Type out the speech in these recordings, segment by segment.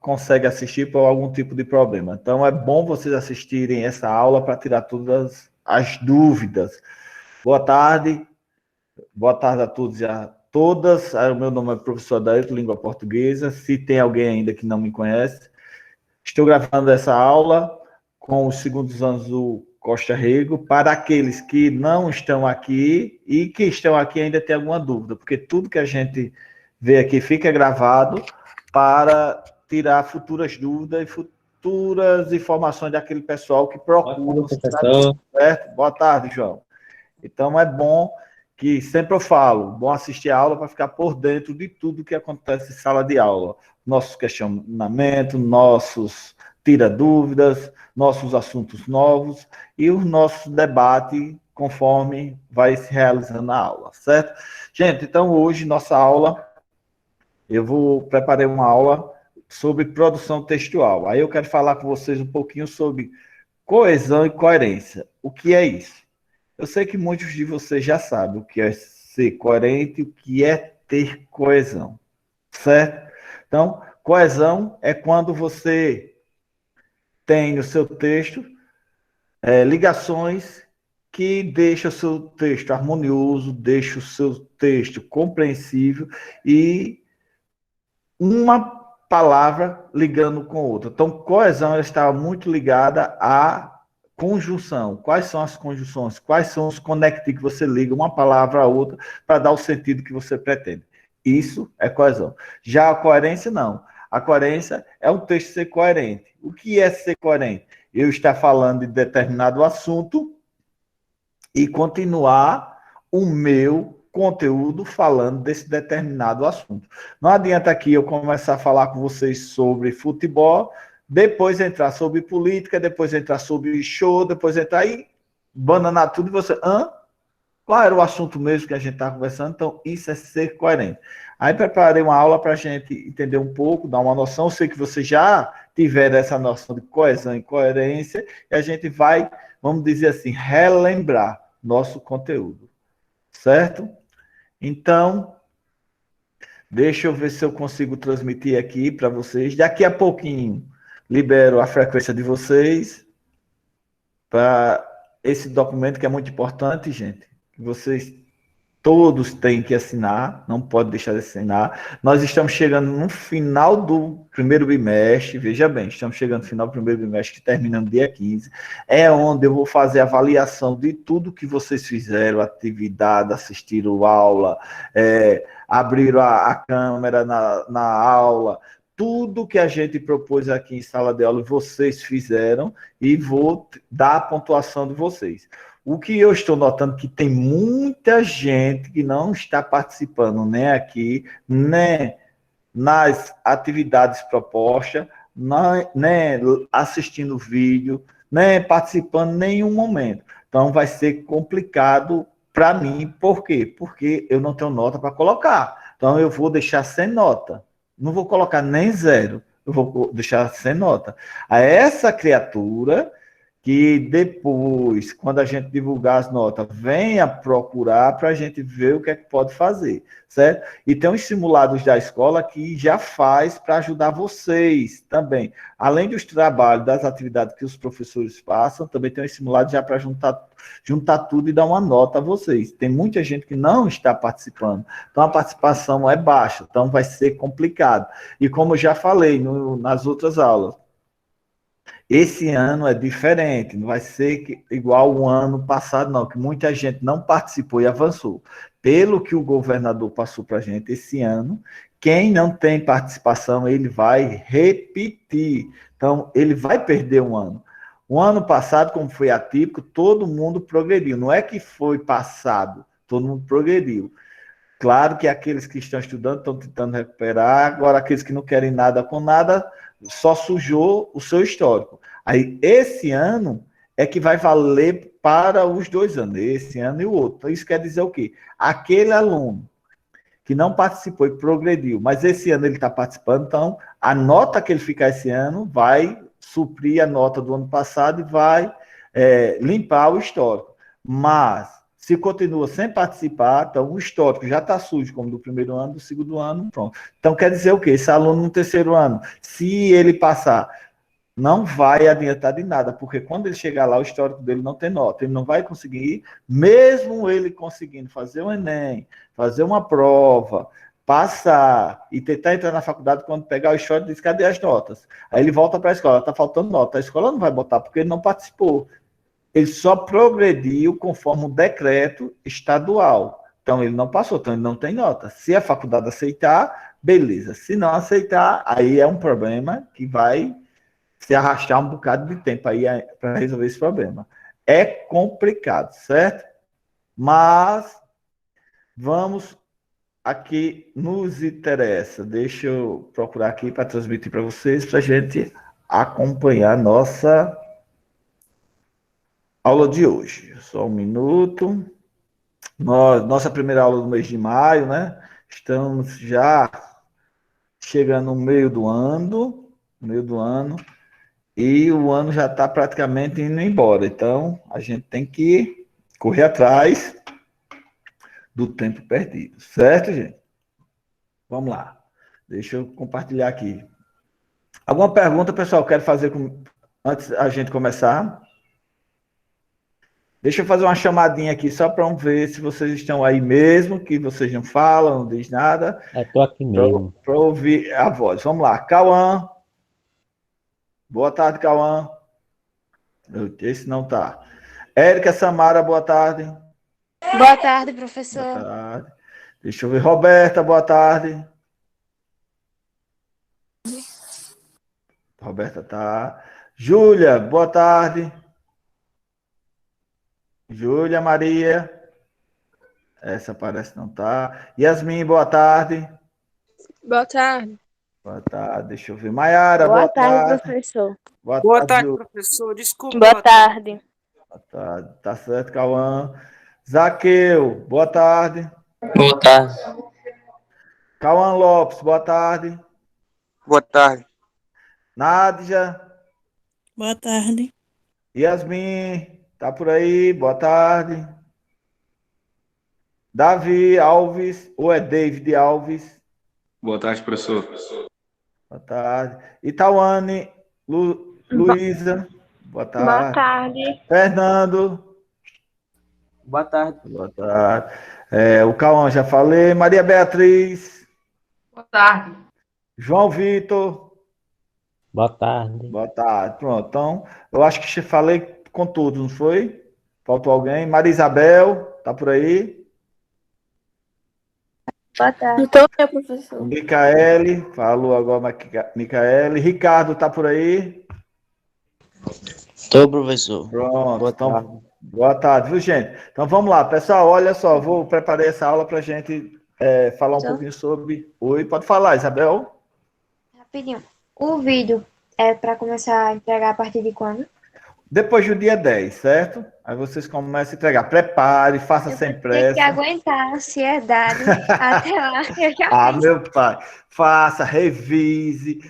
consegue assistir por algum tipo de problema. Então, é bom vocês assistirem essa aula para tirar todas as dúvidas. Boa tarde a todos e a todas. O meu nome é professor Adailton, língua portuguesa. Se tem alguém ainda que não me conhece, estou gravando essa aula com os segundos anos do Costa Rego, para aqueles que não estão aqui e que estão aqui ainda tem alguma dúvida, porque tudo que a gente vê aqui fica gravado para tirar futuras dúvidas e futuras informações daquele pessoal que procura. Certo? Boa tarde, João. Então, é bom que, sempre eu falo, bom assistir a aula para ficar por dentro de tudo que acontece em sala de aula. Nossos questionamentos, nossos tira-dúvidas, nossos assuntos novos e o nosso debate conforme vai se realizando a aula, certo? Gente, então hoje nossa aula, preparei uma aula sobre produção textual. Aí eu quero falar com vocês um pouquinho sobre coesão e coerência. O que é isso? Eu sei que muitos de vocês já sabem o que é ser coerente e o que é ter coesão, certo? Então, coesão é quando você tem no seu texto ligações que deixam o seu texto harmonioso, deixa o seu texto compreensível e uma palavra ligando com outra. Então, coesão ela está muito ligada à conjunção. Quais são as conjunções? Quais são os conectos que você liga uma palavra a outra para dar o sentido que você pretende? Isso é coesão. Já a coerência, não. A coerência é um texto ser coerente. O que é ser coerente? Eu estar falando de determinado assunto e continuar o meu conteúdo falando desse determinado assunto. Não adianta aqui eu começar a falar com vocês sobre futebol, depois entrar sobre política, depois entrar sobre show, depois entrar e bananar tudo e você... Qual era o assunto mesmo que a gente estava conversando? Então, isso é ser coerente. Aí preparei uma aula para a gente entender um pouco, dar uma noção. Eu sei que vocês já tiveram essa noção de coesão e coerência, e a gente vai, vamos dizer assim, relembrar nosso conteúdo. Certo? Então, deixa eu ver se eu consigo transmitir aqui para vocês. Daqui a pouquinho, libero a frequência de vocês para esse documento que é muito importante, gente. Vocês todos têm que assinar, não pode deixar de assinar. Nós estamos chegando no final do primeiro bimestre, veja bem, estamos chegando no final do primeiro bimestre, terminando dia 15, é onde eu vou fazer a avaliação de tudo que vocês fizeram, atividade, assistiram aula, abriram a câmera na aula, tudo que a gente propôs aqui em sala de aula, vocês fizeram, e vou dar a pontuação de vocês. O que eu estou notando que tem muita gente que não está participando nem aqui, nem nas atividades propostas, nem assistindo vídeo, nem participando em nenhum momento. Então vai ser complicado para mim. Por quê? Porque eu não tenho nota para colocar. Então eu vou deixar sem nota. Não vou colocar nem zero. Eu vou deixar sem nota. A essa criatura que depois, quando a gente divulgar as notas, venha procurar para a gente ver o que é que pode fazer, certo? E tem uns simulados da escola que já faz para ajudar vocês também. Além dos trabalhos, das atividades que os professores passam, também tem uns simulados já para juntar tudo e dar uma nota a vocês. Tem muita gente que não está participando, então a participação é baixa, então vai ser complicado. E como eu já falei nas outras aulas, esse ano é diferente, não vai ser igual o ano passado, não, que muita gente não participou e avançou. Pelo que o governador passou para a gente esse ano, quem não tem participação, ele vai repetir. Então, ele vai perder um ano. O ano passado, como foi atípico, todo mundo progrediu. Não é que foi passado, todo mundo progrediu. Claro que aqueles que estão estudando estão tentando recuperar, agora aqueles que não querem nada com nada, só sujou o seu histórico. Aí, esse ano é que vai valer para os 2 anos, esse ano e o outro. Então, isso quer dizer o quê? Aquele aluno que não participou e progrediu, mas esse ano ele está participando, então a nota que ele ficar esse ano vai suprir a nota do ano passado e vai limpar o histórico. Mas Se continua sem participar, então o histórico já está sujo, como do primeiro ano, do segundo ano, pronto. Então quer dizer o quê? Esse aluno no terceiro ano, se ele passar, não vai adiantar de nada, porque quando ele chegar lá, o histórico dele não tem nota. Ele não vai conseguir, mesmo ele conseguindo fazer um Enem, fazer uma prova, passar e tentar entrar na faculdade, quando pegar o histórico, diz, cadê as notas? Aí ele volta para a escola, está faltando nota. A escola não vai botar, porque ele não participou. Ele só progrediu conforme o decreto estadual. Então, ele não passou, então ele não tem nota. Se a faculdade aceitar, beleza. Se não aceitar, aí é um problema que vai se arrastar um bocado de tempo aí para resolver esse problema. É complicado, certo? Mas vamos aqui, nos interessa. Deixa eu procurar aqui para transmitir para vocês, para a gente acompanhar nossa aula de hoje. Só um minuto. Nossa primeira aula do mês de maio, né? Estamos já chegando no meio do ano, e o ano já está praticamente indo embora. Então, a gente tem que correr atrás do tempo perdido, certo, gente? Vamos lá. Deixa eu compartilhar aqui. Alguma pergunta, pessoal, quero fazer antes a gente começar? Deixa eu fazer uma chamadinha aqui só para ver se vocês estão aí mesmo, que vocês não falam, não diz nada. Estou aqui mesmo. Para ouvir a voz. Vamos lá. Cauã. Boa tarde, Cauã. Esse não tá. Érica Samara, boa tarde. Boa tarde, professor. Boa tarde. Deixa eu ver. Roberta, boa tarde. Roberta tá. Júlia, boa tarde. Júlia Maria. Essa parece não tá. Yasmin, boa tarde. Boa tarde. Boa tarde. Deixa eu ver. Maiara, Boa tarde, professor. Boa tarde, professor. Desculpa. Boa tarde. Boa tarde. Tá certo, Cauã. Zaqueu, boa tarde. Boa tarde. Cauã Lopes, boa tarde. Boa tarde. Nádia. Boa tarde. Yasmin, tá por aí? Boa tarde. Davi Alves, ou é David Alves? Boa tarde, professor. Boa tarde. Itauane Luísa, boa tarde. Boa tarde. Fernando. Boa tarde. Boa tarde. O Cauã já falei. Maria Beatriz. Boa tarde. João Vitor. Boa tarde. Boa tarde. Pronto, então, eu acho que falei com todos, não foi? Faltou alguém? Maria Isabel, tá por aí? Boa tarde. Então, professor. Micaele, falou agora Micaele. Ricardo, tá por aí? Estou, professor. Pronto, Boa então, tarde. boa tarde, viu, gente? Então, vamos lá. Pessoal, olha só, vou preparar essa aula para a gente falar um pouquinho sobre... Oi, pode falar, Isabel? Rapidinho. O vídeo é para começar a entregar a partir de quando? Depois do dia 10, certo? Aí vocês começam a entregar. Prepare, faça sem Tem pressa. que aguentar a ansiedade até lá. Eu já fiz. Meu pai, faça, revise,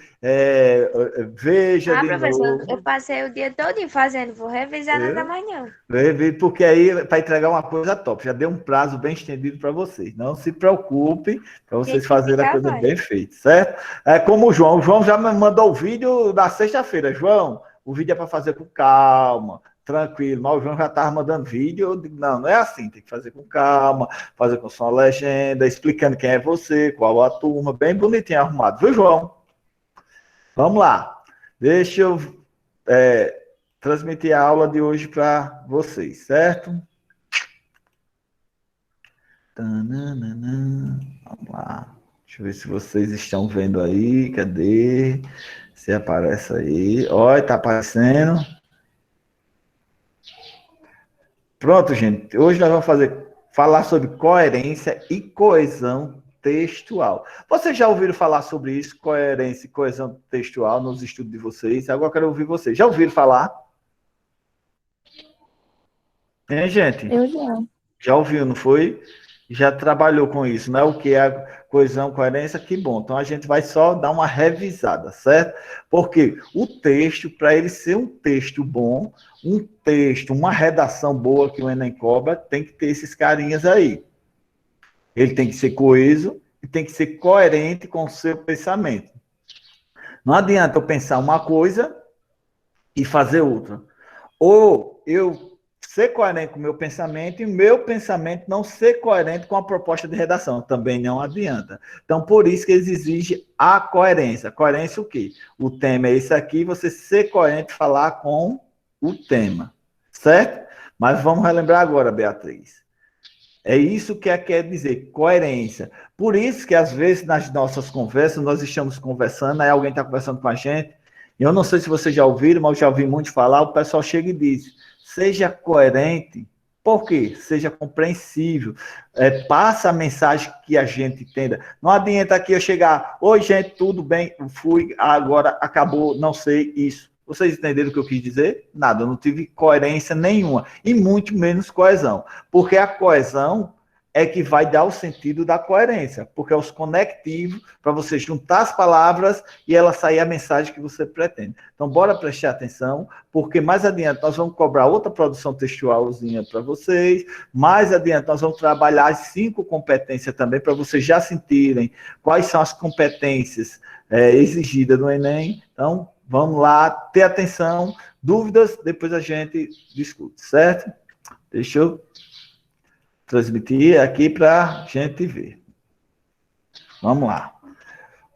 veja de professor, novo. eu passei o dia todo fazendo. Vou revisar nada mais não. Revise, porque aí para entregar uma coisa top. Já deu um prazo bem estendido para vocês. Não se preocupem para vocês fazerem a coisa bem feita, certo? É como o João. O João já me mandou o vídeo da sexta-feira. João, o vídeo é para fazer com calma, tranquilo. Mas o João já estava mandando vídeo. Eu digo, não é assim. Tem que fazer com calma, fazer com sua legenda, explicando quem é você, qual a turma, bem bonitinho, arrumado. Viu, João? Vamos lá. Deixa eu transmitir a aula de hoje para vocês, certo? Vamos lá. Deixa eu ver se vocês estão vendo aí. Cadê? Se aparece aí. Olha, tá aparecendo. Pronto, gente. Hoje nós vamos falar sobre coerência e coesão textual. Vocês já ouviram falar sobre isso? Coerência e coesão textual nos estudos de vocês? Agora eu quero ouvir vocês. Já ouviram falar? Hein, gente? Eu já. Já ouviu, não foi? já trabalhou com isso, né? O que é a coesão, coerência, que bom. Então a gente vai só dar uma revisada, certo? Porque o texto, para ele ser um texto bom, um texto, uma redação boa que o Enem cobra, tem que ter esses carinhas aí. Ele tem que ser coeso e tem que ser coerente com o seu pensamento. Não adianta eu pensar uma coisa e fazer outra. Ou eu ser coerente com o meu pensamento e o meu pensamento não ser coerente com a proposta de redação. Também não adianta. Então, por isso que eles exigem a coerência. Coerência o quê? O tema é esse aqui, você ser coerente, falar com o tema. Certo? Mas vamos relembrar agora, Beatriz. É isso que quer dizer, coerência. Por isso que, às vezes, nas nossas conversas, nós estamos conversando, aí alguém está conversando com a gente, e eu não sei se vocês já ouviram, mas eu já ouvi muito falar, o pessoal chega e diz, seja coerente. Por quê? Seja compreensível. Passa a mensagem que a gente entenda. Não adianta aqui eu chegar, oi, gente, tudo bem, fui, agora acabou, não sei isso. Vocês entenderam o que eu quis dizer? Nada, eu não tive coerência nenhuma, e muito menos coesão. Porque a coesão é que vai dar o sentido da coerência, porque é os conectivos para você juntar as palavras e ela sair a mensagem que você pretende. Então, bora prestar atenção, porque mais adiante nós vamos cobrar outra produção textualzinha para vocês, mais adiante nós vamos trabalhar as 5 competências também, para vocês já sentirem quais são as competências exigidas no Enem. Então, vamos lá, ter atenção, dúvidas, depois a gente discute, certo? Deixa eu transmitir aqui para a gente ver. Vamos lá.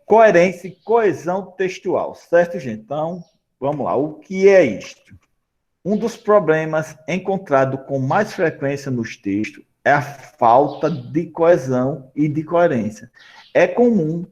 Coerência e coesão textual, certo, gente? Então, vamos lá. O que é isto? Um dos problemas encontrados com mais frequência nos textos é a falta de coesão e de coerência. É comum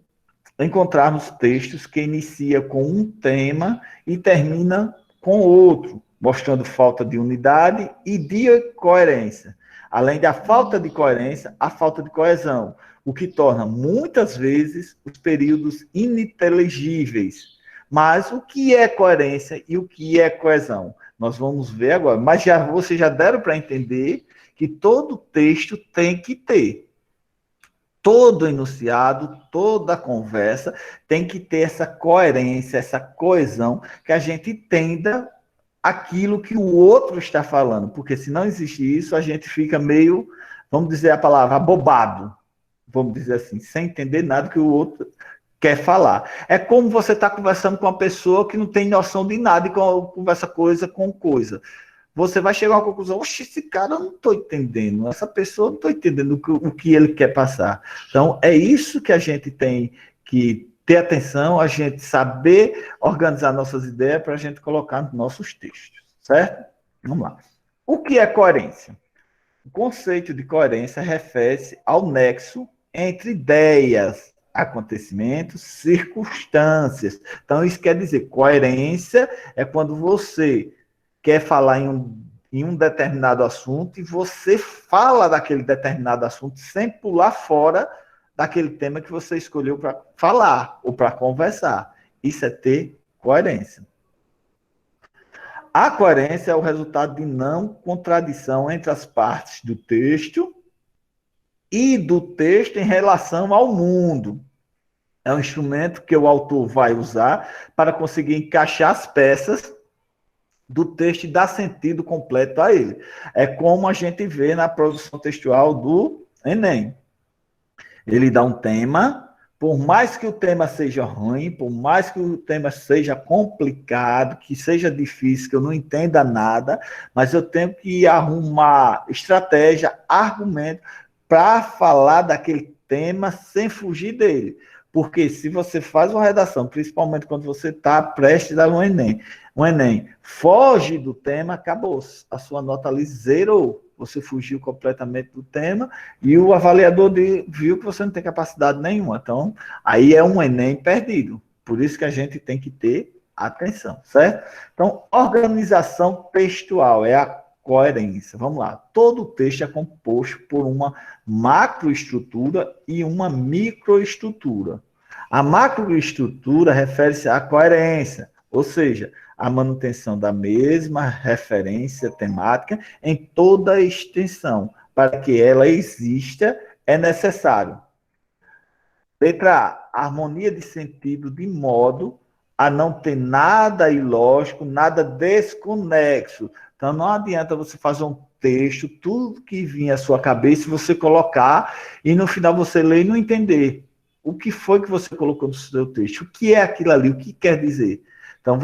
encontrarmos textos que inicia com um tema e termina com outro, mostrando falta de unidade e de coerência. Além da falta de coerência, a falta de coesão, o que torna, muitas vezes, os períodos ininteligíveis. Mas o que é coerência e o que é coesão? Nós vamos ver agora. Mas vocês já deram para entender que todo texto tem que ter. Todo enunciado, toda conversa tem que ter essa coerência, essa coesão, que a gente entenda aquilo que o outro está falando, porque se não existe isso, a gente fica meio, vamos dizer a palavra, abobado, vamos dizer assim, sem entender nada que o outro quer falar. É como você está conversando com uma pessoa que não tem noção de nada e conversa coisa com coisa. Você vai chegar a uma conclusão, oxe, esse cara eu não estou entendendo, essa pessoa não estou entendendo o que ele quer passar. Então, é isso que a gente tem que ter atenção, a gente saber organizar nossas ideias para a gente colocar nos nossos textos, certo? Vamos lá. O que é coerência? O conceito de coerência refere-se ao nexo entre ideias, acontecimentos, circunstâncias. Então, isso quer dizer, coerência é quando você quer falar em um determinado assunto e você fala daquele determinado assunto sem pular fora daquele tema que você escolheu para falar ou para conversar. Isso é ter coerência. A coerência é o resultado de não contradição entre as partes do texto e do texto em relação ao mundo. É um instrumento que o autor vai usar para conseguir encaixar as peças do texto e dar sentido completo a ele. É como a gente vê na produção textual do Enem. Ele dá um tema, por mais que o tema seja ruim, por mais que o tema seja complicado, que seja difícil, que eu não entenda nada, mas eu tenho que arrumar estratégia, argumento, para falar daquele tema sem fugir dele. Porque se você faz uma redação, principalmente quando você está prestes a um Enem, foge do tema, acabou. A sua nota ali zerou. Você fugiu completamente do tema e o avaliador viu que você não tem capacidade nenhuma. Então, aí é um Enem perdido. Por isso que a gente tem que ter atenção, certo? Então, organização textual é a coerência. Vamos lá. Todo texto é composto por uma macroestrutura e uma microestrutura. A macroestrutura refere-se à coerência, ou seja, a manutenção da mesma referência temática em toda a extensão, para que ela exista é necessário. Letra A, harmonia de sentido de modo a não ter nada ilógico, nada desconexo. Então, não adianta você fazer um texto, tudo que vinha à sua cabeça, você colocar, e no final você ler e não entender o que foi que você colocou no seu texto, o que é aquilo ali, o que quer dizer. Então,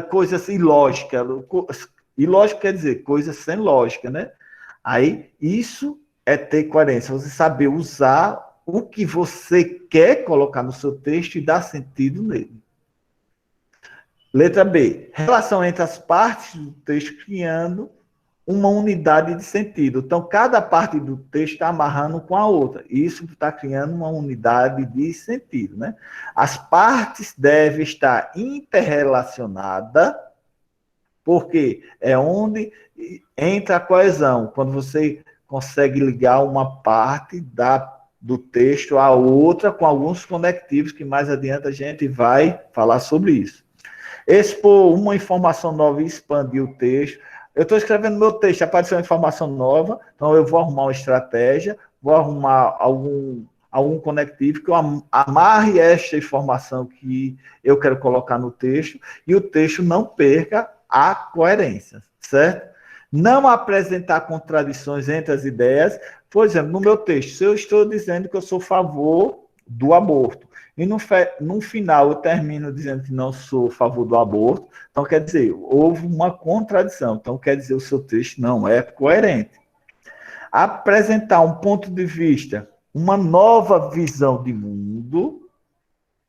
coisas ilógicas, ilógico quer dizer coisas sem lógica, né? Aí, isso é ter coerência, você saber usar o que você quer colocar no seu texto e dar sentido nele. Letra B. Relação entre as partes do texto criando uma unidade de sentido. Então, cada parte do texto está amarrando com a outra. Isso está criando uma unidade de sentido, né? As partes devem estar interrelacionadas, porque é onde entra a coesão. Quando você consegue ligar uma parte do texto à outra com alguns conectivos, que mais adiante a gente vai falar sobre isso. Expor uma informação nova e expandir o texto. Eu estou escrevendo meu texto, apareceu uma informação nova, então eu vou arrumar uma estratégia, vou arrumar algum conectivo que eu amarre esta informação que eu quero colocar no texto e o texto não perca a coerência, certo? Não apresentar contradições entre as ideias. Por exemplo, no meu texto, se eu estou dizendo que eu sou a favor do aborto, e no final eu termino dizendo que não sou a favor do aborto, então quer dizer, houve uma contradição, então quer dizer, o seu texto não é coerente. Apresentar um ponto de vista, uma nova visão de mundo,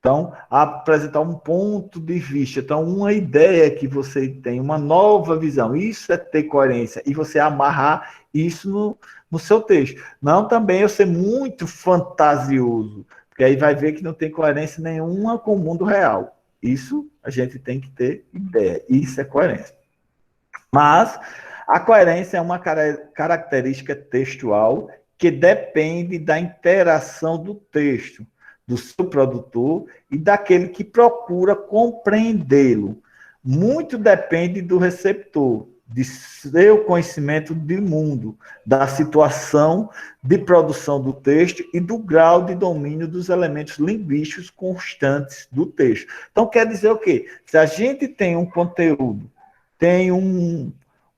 então, apresentar um ponto de vista, então uma ideia que você tem, uma nova visão, isso é ter coerência, e você amarrar isso no seu texto. Não também eu ser muito fantasioso, porque aí vai ver que não tem coerência nenhuma com o mundo real. Isso a gente tem que ter ideia, isso é coerência. Mas a coerência é uma característica textual que depende da interação do texto, do seu produtor e daquele que procura compreendê-lo. Muito depende do receptor, de seu conhecimento de mundo, da situação de produção do texto e do grau de domínio dos elementos linguísticos constantes do texto. Então, quer dizer o quê? Se a gente tem um conteúdo, tem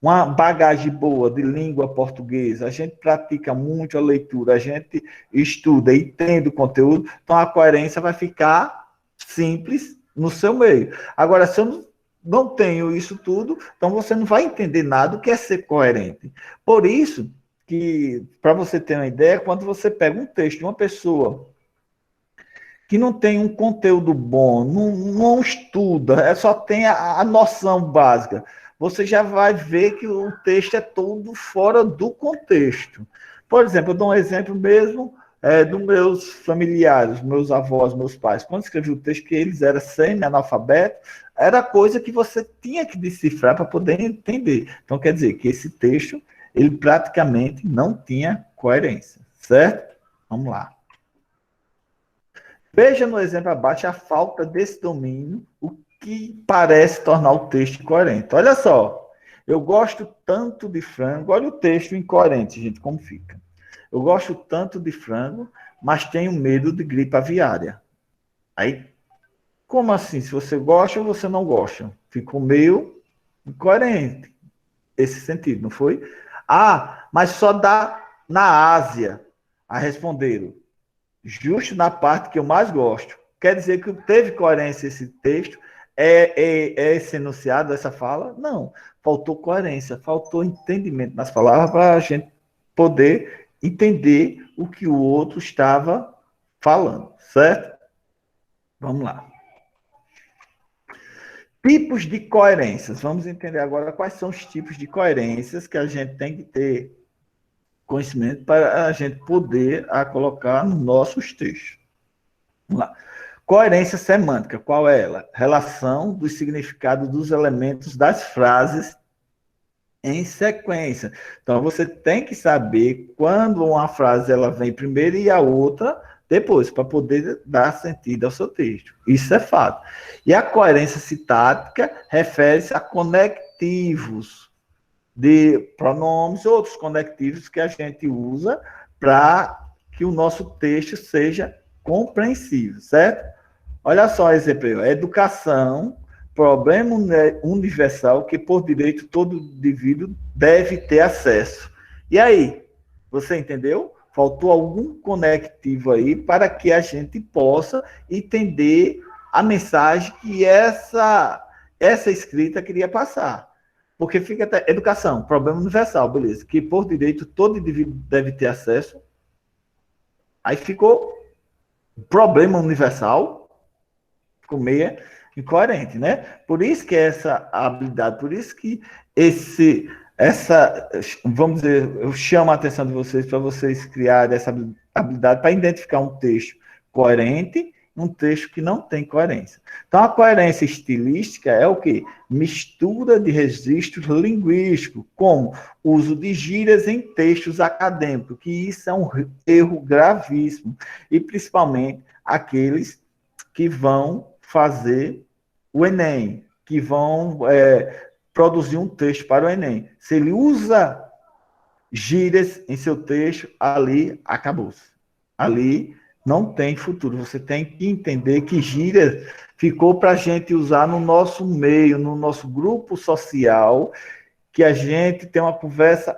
uma bagagem boa de língua portuguesa, a gente pratica muito a leitura, a gente estuda e entende o conteúdo, então a coerência vai ficar simples no seu meio. Agora, se eu não tenho isso tudo, então você não vai entender nada do que é ser coerente. Por isso que, para você ter uma ideia, quando você pega um texto de uma pessoa que não tem um conteúdo bom, não estuda, só tem a noção básica, você já vai ver que o texto é todo fora do contexto. Por exemplo, eu dou um exemplo mesmo dos meus familiares, meus avós, meus pais. Quando escrevi o texto que eles eram semi-analfabetos, era coisa que você tinha que decifrar para poder entender. Então, quer dizer que esse texto, ele praticamente não tinha coerência, certo? Vamos lá. Veja no exemplo abaixo a falta desse domínio, o que parece tornar o texto incoerente. Olha só, eu gosto tanto de frango, olha o texto incoerente, gente, como fica. Eu gosto tanto de frango, mas tenho medo de gripe aviária. Aí, como assim? Se você gosta ou você não gosta? Ficou meio incoerente esse sentido, não foi? Ah, mas só dá na Ásia. Aí responderam, justo na parte que eu mais gosto. Quer dizer que teve coerência esse texto? Esse enunciado, essa fala? Não. Faltou coerência, faltou entendimento nas palavras para a gente poder entender o que o outro estava falando, certo? Vamos lá. Tipos de coerências. Vamos entender agora quais são os tipos de coerências que a gente tem que ter conhecimento para a gente poder colocar nos nossos textos. Vamos lá. Coerência semântica, qual é ela? Relação dos significados dos elementos das frases em sequência. Então, você tem que saber quando uma frase ela vem primeiro e a outra depois, para poder dar sentido ao seu texto. Isso é fato. E a coerência sintática refere-se a conectivos de pronomes, outros conectivos que a gente usa para que o nosso texto seja compreensível, certo? Olha só o exemplo aí. Educação, problema universal que, por direito, todo indivíduo deve ter acesso. E aí, você entendeu? Faltou algum conectivo aí para que a gente possa entender a mensagem que essa escrita queria passar. Porque fica até educação, problema universal, beleza, que por direito todo indivíduo deve ter acesso. Aí ficou problema universal, ficou meio incoerente, né? Por isso que essa habilidade, por isso que vamos dizer, eu chamo a atenção de vocês para vocês criarem essa habilidade para identificar um texto coerente, um texto que não tem coerência. Então, a coerência estilística é o quê? Mistura de registros linguísticos, como uso de gírias em textos acadêmicos, que isso é um erro gravíssimo, e principalmente aqueles que vão fazer o Enem, que vão produzir um texto para o Enem. Se ele usa gírias em seu texto, ali acabou-se. Ali não tem futuro. Você tem que entender que gírias ficou para a gente usar no nosso meio, no nosso grupo social, que a gente tem uma conversa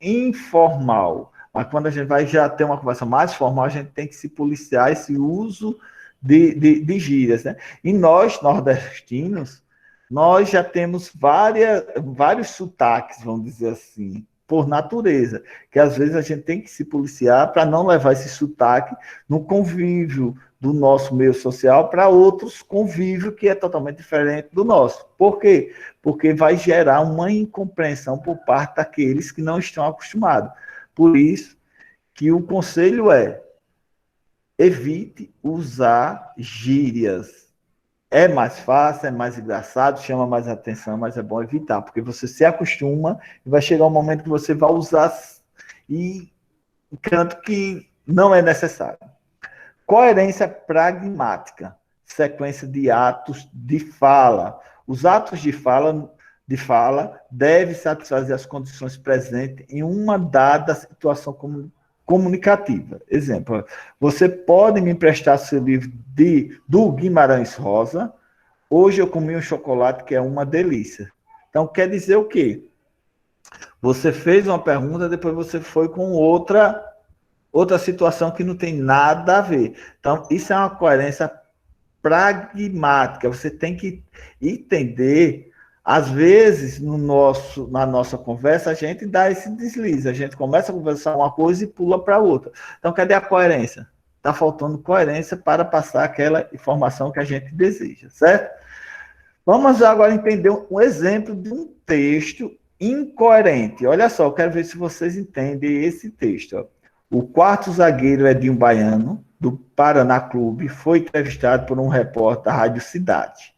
informal. Mas quando a gente vai já ter uma conversa mais formal, a gente tem que se policiar esse uso de gírias, né? E nós, nordestinos, nós já temos vários sotaques, vamos dizer assim, por natureza, que às vezes a gente tem que se policiar para não levar esse sotaque no convívio do nosso meio social para outros convívios que é totalmente diferente do nosso. Por quê? Porque vai gerar uma incompreensão por parte daqueles que não estão acostumados. Por isso que o conselho é: evite usar gírias. É mais fácil, é mais engraçado, chama mais atenção, mas é bom evitar, porque você se acostuma e vai chegar um momento que você vai usar e tanto que não é necessário. Coerência pragmática, sequência de atos de fala. Os atos de fala devem satisfazer as condições presentes em uma dada situação comunicativa. Exemplo, você pode me emprestar seu livro do Guimarães Rosa? Hoje eu comi um chocolate que é uma delícia. Então, quer dizer o quê? Você fez uma pergunta, depois você foi com outra situação que não tem nada a ver. Então, isso é uma coerência pragmática. Você tem que entender. Às vezes, na nossa conversa, a gente dá esse deslize. A gente começa a conversar uma coisa e pula para outra. Então, cadê a coerência? Está faltando coerência para passar aquela informação que a gente deseja, certo? Vamos agora entender um exemplo de um texto incoerente. Olha só, eu quero ver se vocês entendem esse texto. Ó. O quarto zagueiro Edinho Baiano, do Paraná Clube, foi entrevistado por um repórter da Rádio Cidade.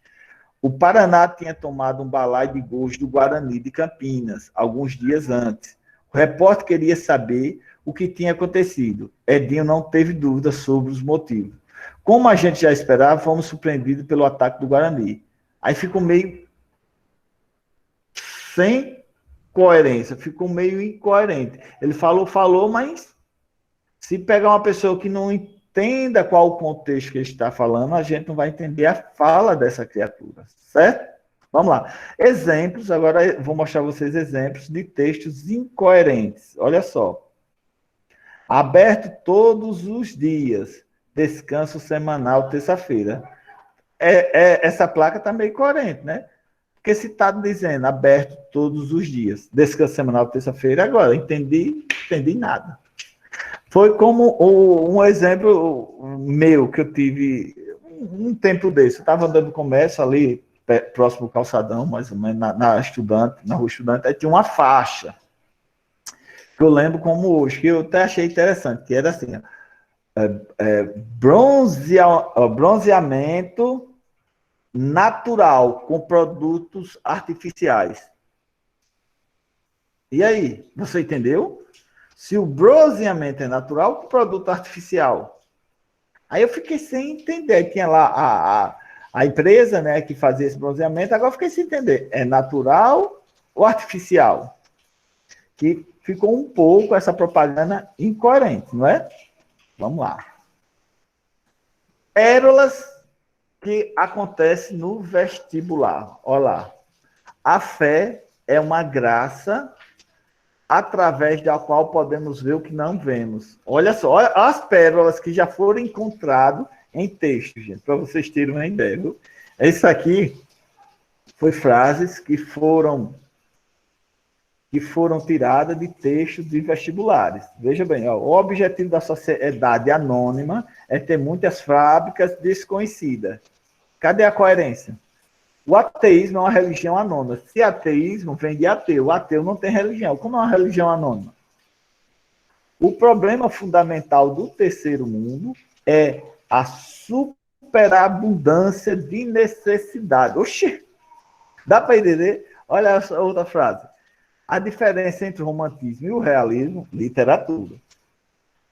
O Paraná tinha tomado um balaio de gols do Guarani de Campinas, alguns dias antes. O repórter queria saber o que tinha acontecido. Edinho não teve dúvida sobre os motivos. Como a gente já esperava, fomos surpreendidos pelo ataque do Guarani. Aí ficou meio sem coerência, ficou meio incoerente. Ele falou, mas se pegar uma pessoa que não entenda qual o contexto que ele está falando, a gente não vai entender a fala dessa criatura, certo? Vamos lá. Exemplos, agora vou mostrar a vocês exemplos de textos incoerentes. Olha só. Aberto todos os dias, descanso semanal, terça-feira. Essa placa está meio coerente, né? Porque se está dizendo aberto todos os dias, descanso semanal, terça-feira, agora entendi nada. Foi como um exemplo meu que eu tive um tempo desse. Eu estava andando no comércio ali, próximo do calçadão, mais ou menos, na rua Estudante, aí tinha uma faixa, que eu lembro como hoje, que eu até achei interessante, que era assim, bronzeamento natural com produtos artificiais. E aí, você entendeu? Se o bronzeamento é natural, que produto artificial? Aí eu fiquei sem entender. Tinha lá a empresa, né, que fazia esse bronzeamento, agora eu fiquei sem entender. É natural ou artificial? que ficou um pouco essa propaganda incoerente, não é? Vamos lá. Pérolas que acontecem no vestibular. Olha lá. A fé é uma graça através da qual podemos ver o que não vemos. Olha só, olha as pérolas que já foram encontradas em texto, gente, para vocês terem uma ideia. Viu? Isso aqui foi frases que foram tiradas de textos de vestibulares. Veja bem, ó, o objetivo da sociedade anônima é ter muitas fábricas desconhecidas. Cadê a coerência? O ateísmo é uma religião anônima. Se ateísmo vem de ateu, o ateu não tem religião. Como é uma religião anônima? O problema fundamental do terceiro mundo é a superabundância de necessidade. Oxi! Dá para entender? Olha essa outra frase. A diferença entre o romantismo e o realismo, literatura,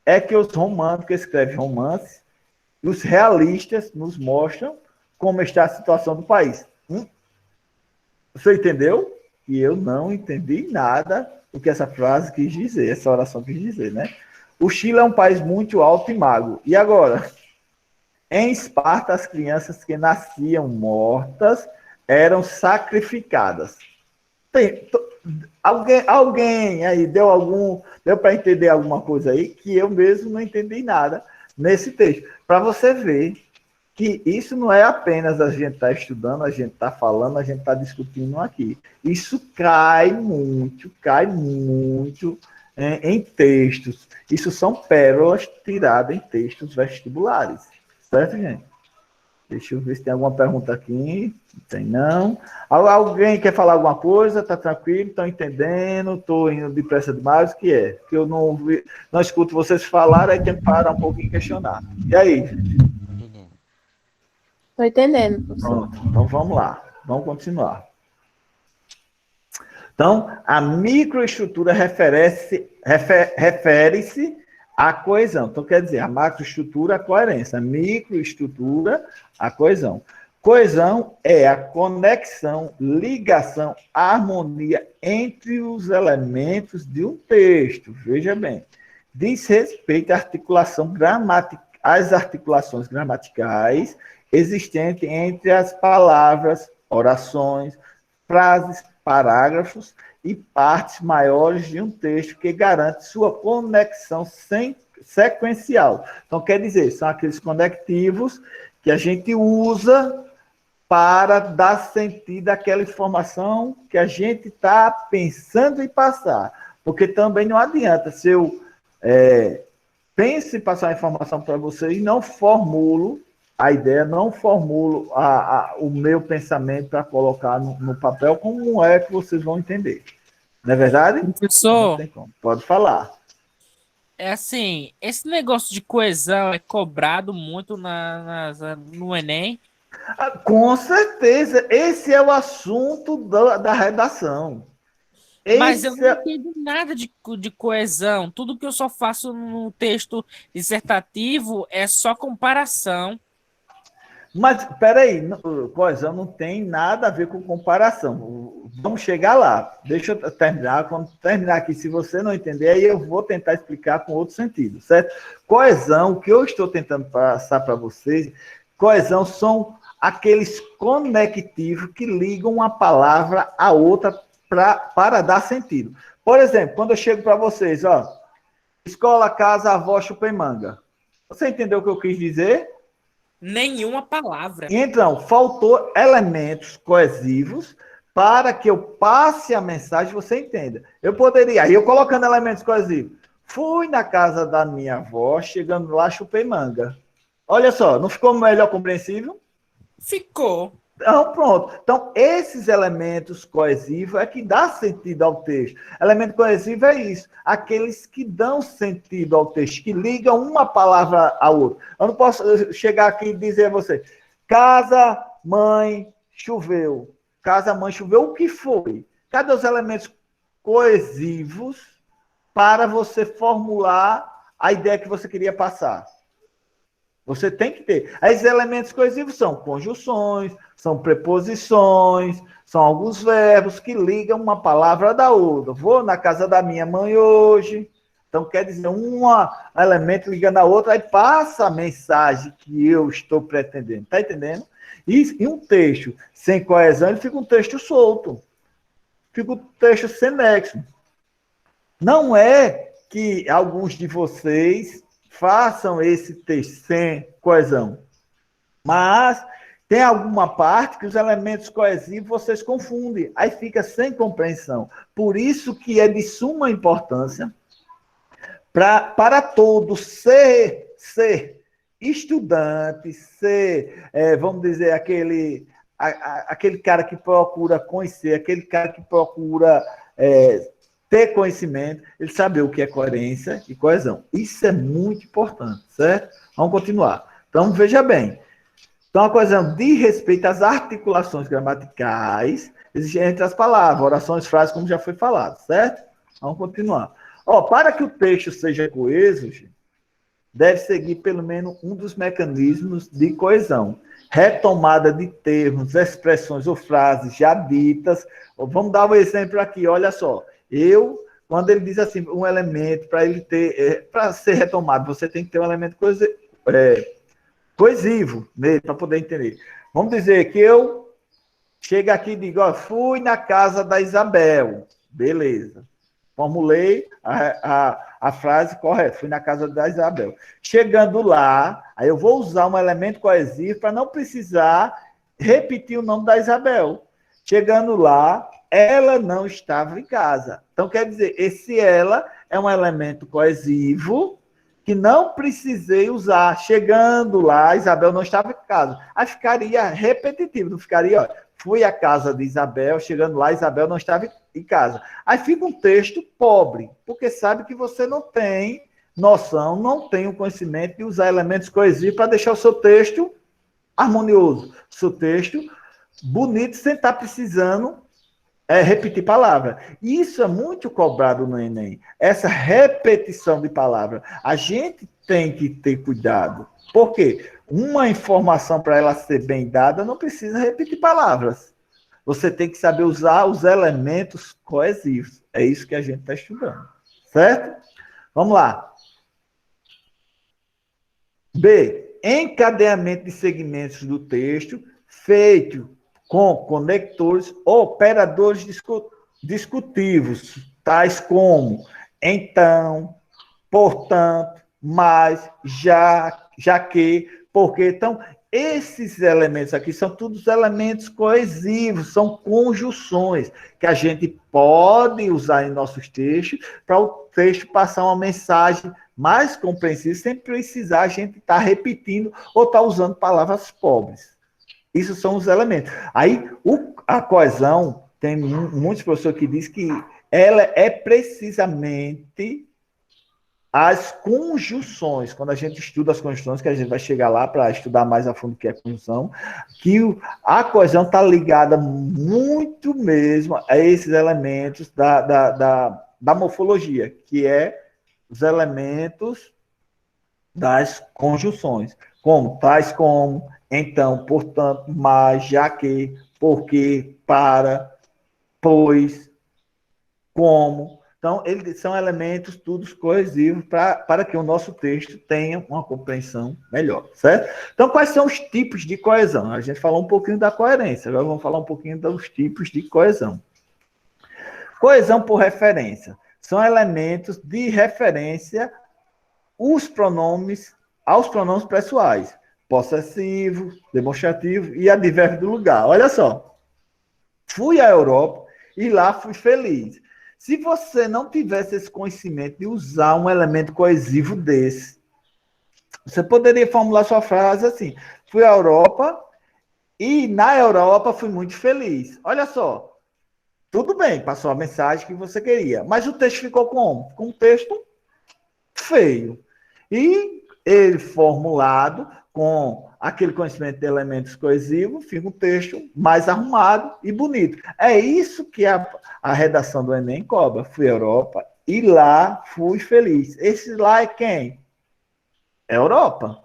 é que os românticos escrevem romances e os realistas nos mostram como está a situação do país. Você entendeu? E eu não entendi nada do que essa frase quis dizer, essa oração quis dizer, né? O Chile é um país muito alto e magro. E agora? Em Esparta, as crianças que nasciam mortas eram sacrificadas. Alguém aí deu para entender alguma coisa aí que eu mesmo não entendi nada nesse texto. Para você ver que isso não é apenas a gente estar estudando, a gente está falando, a gente está discutindo aqui. Isso cai muito em textos. Isso são pérolas tiradas em textos vestibulares. Certo, gente? Deixa eu ver se tem alguma pergunta aqui. Não tem, não. Alguém quer falar alguma coisa? Tá tranquilo? Estão entendendo? Estou indo depressa demais? O que é? Porque eu não escuto vocês falarem, aí tem que parar um pouquinho e questionar. E aí, gente? Estou entendendo, professor. Pronto, então vamos lá. Vamos continuar. Então, a microestrutura refere-se à coesão. Então, quer dizer, a macroestrutura, a coerência. A microestrutura, a coesão. Coesão é a conexão, ligação, harmonia entre os elementos de um texto. Veja bem. Diz respeito à às articulações gramaticais existentes entre as palavras, orações, frases, parágrafos e partes maiores de um texto que garante sua conexão sequencial. Então, quer dizer, são aqueles conectivos que a gente usa para dar sentido àquela informação que a gente está pensando em passar. Porque também não adianta se eu penso em passar a informação para vocês e não formulo a ideia, não formulo o meu pensamento para colocar no papel, como é que vocês vão entender. Não é verdade? Professor, não tem como. Pode falar. é assim, esse negócio de coesão é cobrado muito no Enem. Com certeza, esse é o assunto da redação. Mas eu não entendo nada de coesão. Tudo que eu só faço no texto dissertativo é só comparação. Mas, peraí, coesão não tem nada a ver com comparação. Vamos chegar lá. Deixa eu terminar. Quando terminar aqui, se você não entender, aí eu vou tentar explicar com outro sentido, certo? Coesão, o que eu estou tentando passar para vocês, coesão são aqueles conectivos que ligam uma palavra a outra para dar sentido. Por exemplo, quando eu chego para vocês, ó, escola, casa, avó, chupemanga. Você entendeu o que eu quis dizer? Nenhuma palavra. Então, faltou elementos coesivos para que eu passe a mensagem e você entenda. Eu poderia, aí eu colocando elementos coesivos, fui na casa da minha avó, chegando lá, chupei manga. Olha só, não ficou melhor compreensível? Ficou. Então, pronto. Então, esses elementos coesivos é que dá sentido ao texto. Elemento coesivo é isso. Aqueles que dão sentido ao texto, que ligam uma palavra à outra. Eu não posso chegar aqui e dizer a você, casa, mãe, choveu. Casa, mãe, choveu. O que foi? Cadê os elementos coesivos para você formular a ideia que você queria passar? Você tem que ter. Os elementos coesivos são conjunções, são preposições, são alguns verbos que ligam uma palavra da outra. Vou na casa da minha mãe hoje. Então, quer dizer, um elemento ligando a outra, aí passa a mensagem que eu estou pretendendo. Está entendendo? E um texto sem coesão, ele fica um texto solto. Fica um texto sem nexo. Não é que alguns de vocês façam esse texto sem coesão. Mas tem alguma parte que os elementos coesivos vocês confundem. Aí fica sem compreensão. Por isso que é de suma importância para todos ser estudante, ser, vamos dizer, aquele cara que procura conhecer, aquele cara que procura ter conhecimento, ele saber o que é coerência e coesão. Isso é muito importante, certo? Vamos continuar. Então, veja bem. Então, a coesão diz respeito às articulações gramaticais existentes entre as palavras, orações, frases, como já foi falado, certo? Vamos continuar. Para que o texto seja coeso, deve seguir pelo menos um dos mecanismos de coesão. Retomada de termos, expressões ou frases já ditas. Vamos dar um exemplo aqui, olha só. Quando ele diz assim, um elemento, para ele ter, para ser retomado, você tem que ter um elemento coesivo nele, para poder entender. Vamos dizer que eu chego aqui e digo, fui na casa da Isabel. Beleza. Formulei a frase correta, fui na casa da Isabel. Chegando lá, aí eu vou usar um elemento coesivo para não precisar repetir o nome da Isabel. Chegando lá, ela não estava em casa. Então, quer dizer, esse ela é um elemento coesivo que não precisei usar. Chegando lá, Isabel não estava em casa. Aí ficaria repetitivo, não ficaria, fui à casa de Isabel, chegando lá, Isabel não estava em casa. Aí fica um texto pobre, porque sabe que você não tem noção, não tem o conhecimento de usar elementos coesivos para deixar o seu texto harmonioso, o seu texto bonito, sem estar precisando repetir palavra. E isso é muito cobrado no Enem, essa repetição de palavra. A gente tem que ter cuidado, porque uma informação, para ela ser bem dada, não precisa repetir palavras. Você tem que saber usar os elementos coesivos. É isso que a gente está estudando. Certo? Vamos lá. B. Encadeamento de segmentos do texto feito com conectores ou operadores discutivos, tais como então, portanto, mas, já que, porque. Então, esses elementos aqui são todos elementos coesivos, são conjunções que a gente pode usar em nossos textos para o texto passar uma mensagem mais compreensível, sem precisar a gente estar repetindo ou estar usando palavras pobres. Isso são os elementos. Aí, a coesão, tem muitos professores que dizem que ela é precisamente as conjunções. Quando a gente estuda as conjunções, que a gente vai chegar lá para estudar mais a fundo o que é conjunção, que a coesão está ligada muito mesmo a esses elementos da morfologia, que é os elementos das conjunções, tais como, então, portanto, mas, já que, porque, para, pois, como. Então, eles são elementos todos coesivos para que o nosso texto tenha uma compreensão melhor, certo? Então, quais são os tipos de coesão? A gente falou um pouquinho da coerência, agora vamos falar um pouquinho dos tipos de coesão. Coesão por referência. São elementos de referência aos pronomes pessoais. Possessivo, demonstrativo e advérbio do lugar. Olha só. Fui à Europa e lá fui feliz. Se você não tivesse esse conhecimento de usar um elemento coesivo desse, você poderia formular sua frase assim: fui à Europa e na Europa fui muito feliz. Olha só. Tudo bem, passou a mensagem que você queria, mas o texto ficou como? Ficou um texto feio. E ele formulado com aquele conhecimento de elementos coesivos, fica um texto mais arrumado e bonito. É isso que a redação do Enem cobra. Fui à Europa e lá fui feliz. Esse lá é quem? É Europa.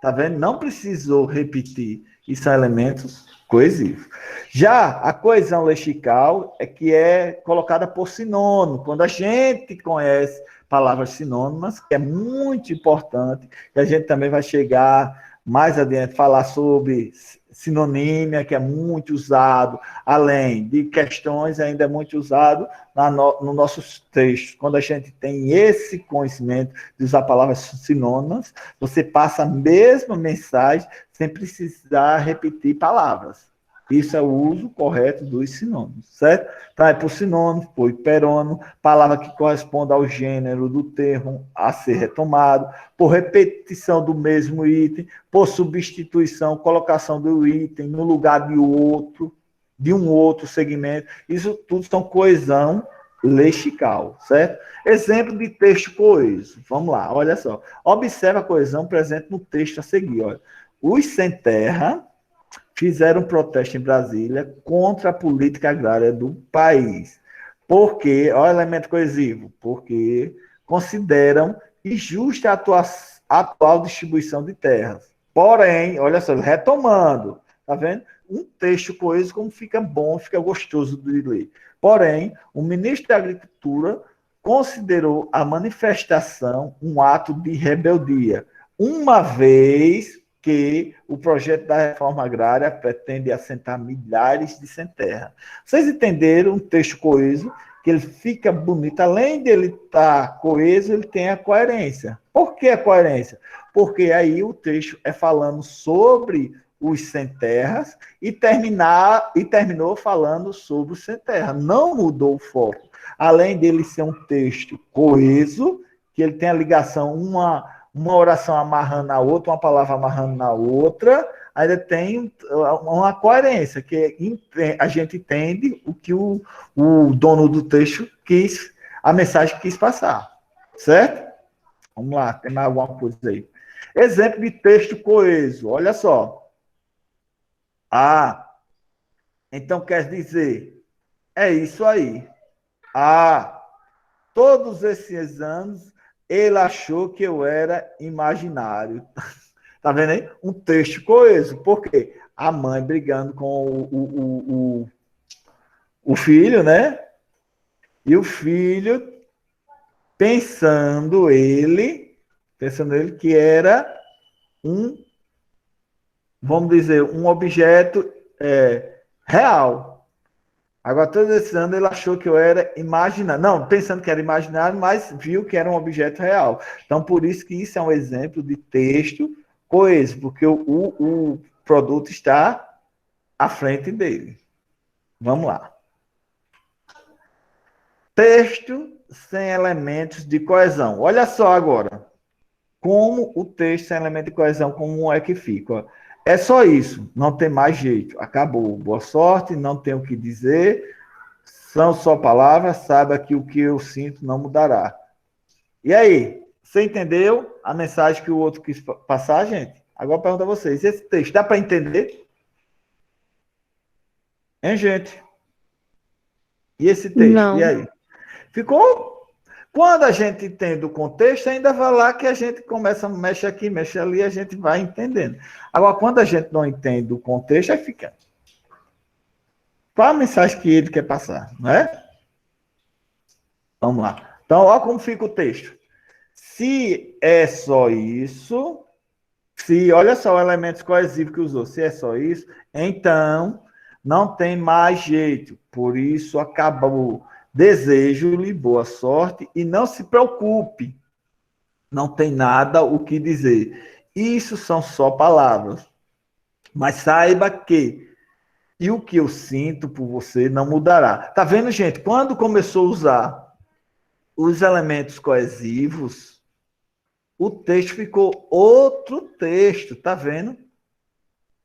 Tá vendo? Não precisou repetir. E são elementos coesivos. Já a coesão lexical é que é colocada por sinônimo. Quando a gente conhece palavras sinônimas, que é muito importante, e a gente também vai chegar mais adiante, falar sobre sinonímia, que é muito usado, além de questões, ainda é muito usado nos nossos textos. Quando a gente tem esse conhecimento de usar palavras sinônimas, você passa a mesma mensagem sem precisar repetir palavras. Isso é o uso correto dos sinônimos, certo? Então, é por sinônimo, por hiperônimo, palavra que corresponde ao gênero do termo a ser retomado, por repetição do mesmo item, por substituição, colocação do item no lugar de um outro segmento. Isso tudo são coesão lexical, certo? Exemplo de texto coeso. Vamos lá, olha só. Observa a coesão presente no texto a seguir. Olha. Os sem terra fizeram um protesto em Brasília contra a política agrária do país. Por quê? Olha o elemento coesivo. Porque consideram injusta a atual distribuição de terras. Porém, olha só, retomando, tá vendo? Um texto coeso, como fica bom, fica gostoso de ler. Porém, o ministro da Agricultura considerou a manifestação um ato de rebeldia, uma vez que o projeto da reforma agrária pretende assentar milhares de sem terra. Vocês entenderam um texto coeso, que ele fica bonito, além dele estar coeso, ele tem a coerência. Por que a coerência? Porque aí o texto é falando sobre os sem terras e terminou falando sobre os sem terra. Não mudou o foco. Além dele ser um texto coeso, que ele tem a ligação, uma oração amarrando na outra, uma palavra amarrando na outra, ainda tem uma coerência, que a gente entende o que o dono do texto a mensagem quis passar. Certo? Vamos lá, tem mais alguma coisa aí. Exemplo de texto coeso, olha só. Então quer dizer, é isso aí. Todos esses anos ele achou que eu era imaginário. Tá vendo aí? Um texto coeso. Por quê? A mãe brigando com o filho, né? E o filho pensando ele que era vamos dizer, um objeto real. Agora, todos esses anos, ele achou que eu era imaginário. Não, pensando que era imaginário, mas viu que era um objeto real. Então, por isso que isso é um exemplo de texto coeso, porque o produto está à frente dele. Vamos lá. Texto sem elementos de coesão. Olha só agora. Como o texto sem elemento de coesão, como é que fica? É só isso, não tem mais jeito. Acabou. Boa sorte, não tenho o que dizer. São só palavras, saiba que o que eu sinto não mudará. E aí, você entendeu a mensagem que o outro quis passar, gente? Agora eu pergunto a vocês, esse texto dá para entender? Hein, gente? E esse texto? Não. E aí? Ficou... Quando a gente entende o contexto, ainda vai lá que a gente começa, mexe aqui, mexe ali, a gente vai entendendo. Agora, quando a gente não entende o contexto, aí fica. Qual a mensagem que ele quer passar, não é? Vamos lá. Então, olha como fica o texto. Se é só isso, olha só o elemento coesivo que usou, se é só isso, então não tem mais jeito, por isso acabou. Desejo-lhe boa sorte e não se preocupe. Não tem nada o que dizer. Isso são só palavras. Mas saiba que e o que eu sinto por você não mudará. Tá vendo, gente? Quando começou a usar os elementos coesivos, o texto ficou outro texto, tá vendo?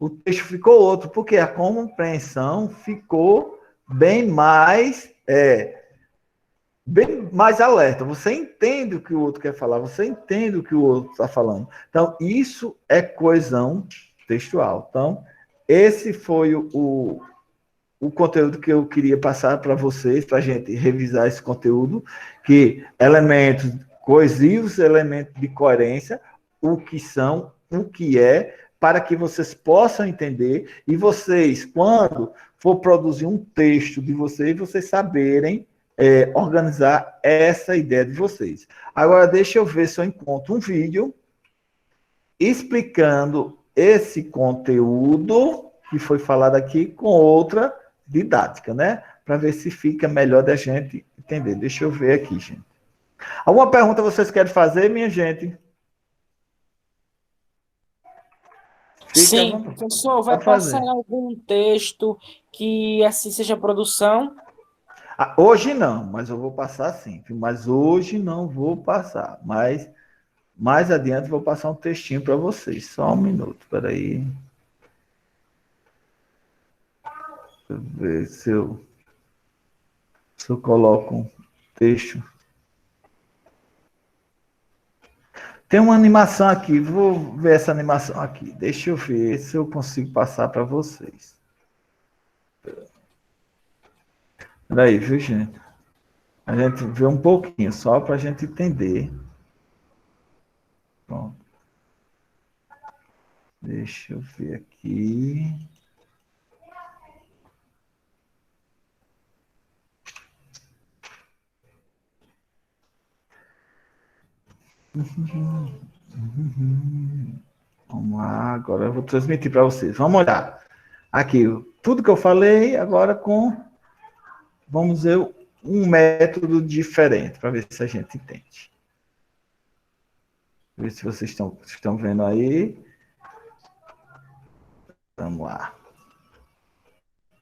O texto ficou outro, porque a compreensão ficou bem mais alerta. Você entende o que o outro quer falar, você entende o que o outro está falando. Então, isso é coesão textual. Então, esse foi o conteúdo que eu queria passar para vocês, para a gente revisar esse conteúdo, que elementos coesivos, elementos de coerência, o que são o que é, para que vocês possam entender, e vocês, quando for produzir um texto de vocês saberem organizar essa ideia de vocês. Agora, deixa eu ver se eu encontro um vídeo explicando esse conteúdo que foi falado aqui com outra didática, né? Para ver se fica melhor da gente entender. Deixa eu ver aqui, gente. Alguma pergunta vocês querem fazer, minha gente? Sim, professor, vai passar algum texto que assim seja produção? Hoje não, mas eu vou passar sim. Mas hoje não vou passar. Mas mais adiante vou passar um textinho para vocês. Só um minuto, espera aí. Deixa eu ver se eu coloco um texto. Tem uma animação aqui, vou ver essa animação aqui. Deixa eu ver se eu consigo passar para vocês. Peraí, viu, gente? A gente vê um pouquinho, só para a gente entender. Pronto. Deixa eu ver aqui. Vamos lá, agora eu vou transmitir para vocês. Vamos olhar. Aqui, tudo que eu falei, agora vamos ver um método diferente, para ver se a gente entende. Ver se vocês estão vendo aí. Vamos lá.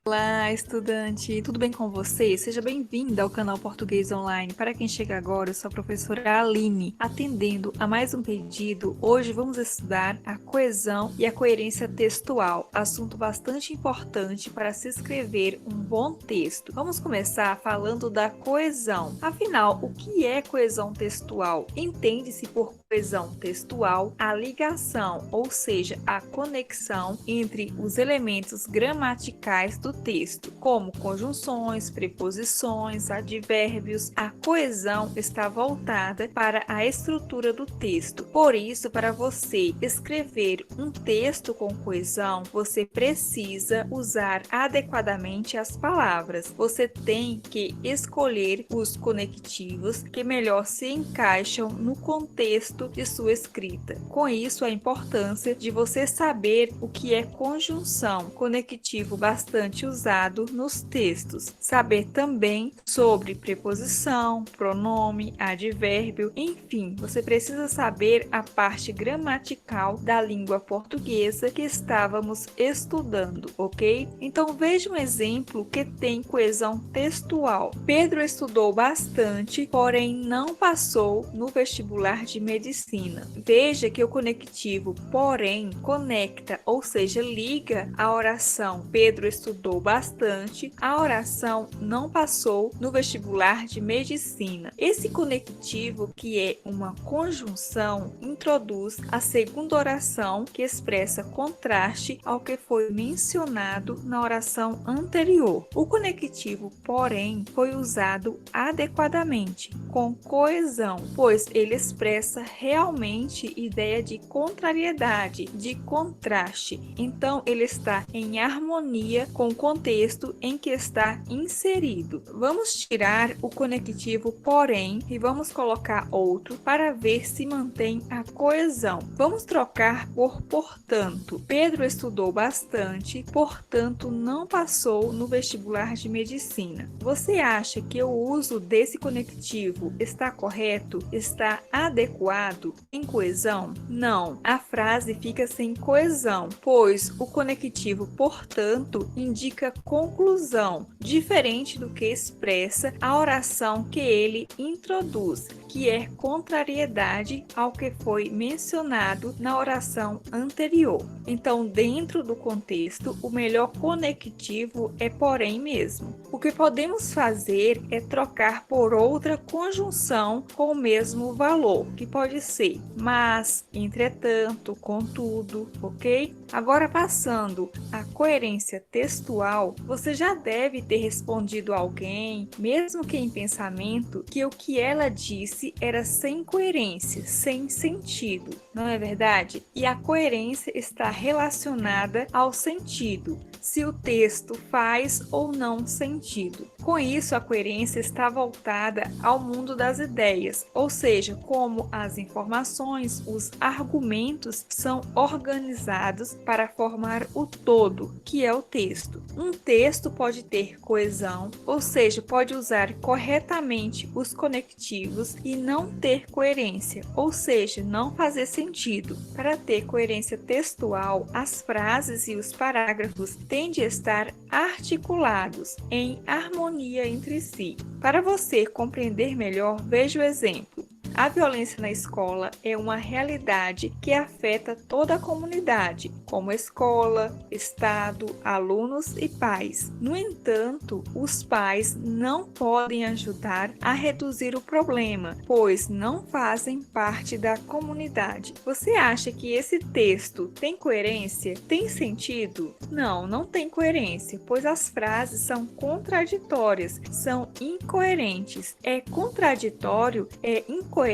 Olá, estudante! Tudo bem com você? Seja bem-vinda ao canal Português Online. Para quem chega agora, eu sou a professora Aline. Atendendo a mais um pedido, hoje vamos estudar a coesão e a coerência textual, assunto bastante importante para se escrever um bom texto. Vamos começar falando da coesão. Afinal, o que é coesão textual? Entende-se por coesão textual a ligação, ou seja, a conexão entre os elementos gramaticais do texto, como conjunções, preposições, advérbios. A coesão está voltada para a estrutura do texto. Por isso, para você escrever um texto com coesão, você precisa usar adequadamente as palavras. Você tem que escolher os conectivos que melhor se encaixam no contexto de sua escrita. Com isso, a importância de você saber o que é conjunção, conectivo bastante usado nos textos. Saber também sobre preposição, pronome, advérbio, enfim, você precisa saber a parte gramatical da língua portuguesa que estávamos estudando, ok? Então veja um exemplo que tem coesão textual. Pedro estudou bastante, porém não passou no vestibular de medicina. Veja que o conectivo porém conecta, ou seja, liga a oração Pedro estudou bastante, a oração não passou no vestibular de medicina. Esse conectivo, que é uma conjunção, introduz a segunda oração, que expressa contraste ao que foi mencionado na oração anterior. O conectivo porém foi usado adequadamente, com coesão, pois ele expressa realmente ideia de contrariedade, de contraste. Então ele está em harmonia com o contexto em que está inserido. Vamos tirar o conectivo porém e vamos colocar outro para ver se mantém a coesão. Vamos trocar por portanto. Pedro estudou bastante, portanto não passou no vestibular de medicina. Você acha que o uso desse conectivo está correto? Está adequado em coesão? Não, a frase fica sem coesão, pois o conectivo portanto indica conclusão, diferente do que expressa a oração que ele introduz, que é contrariedade ao que foi mencionado na oração anterior. Então, dentro do contexto, o melhor conectivo é porém mesmo. O que podemos fazer é trocar por outra conjunção com o mesmo valor, que pode pode ser mas, entretanto, contudo, ok? Agora passando à coerência textual, você já deve ter respondido a alguém, mesmo que em pensamento, que o que ela disse era sem coerência, sem sentido, não é verdade? E a coerência está relacionada ao sentido, se o texto faz ou não sentido. Com isso, a coerência está voltada ao mundo das ideias, ou seja, como as informações, os argumentos são organizados para formar o todo, que é o texto. Um texto pode ter coesão, ou seja, pode usar corretamente os conectivos e não ter coerência, ou seja, não fazer sentido. Para ter coerência textual, as frases e os parágrafos têm de estar articulados em harmonia entre si. Para você compreender melhor, veja o exemplo. A violência na escola é uma realidade que afeta toda a comunidade, como escola, Estado, alunos e pais. No entanto, os pais não podem ajudar a reduzir o problema, pois não fazem parte da comunidade. Você acha que esse texto tem coerência? Tem sentido? Não, não tem coerência, pois as frases são contraditórias, são incoerentes. É contraditório, é incoerente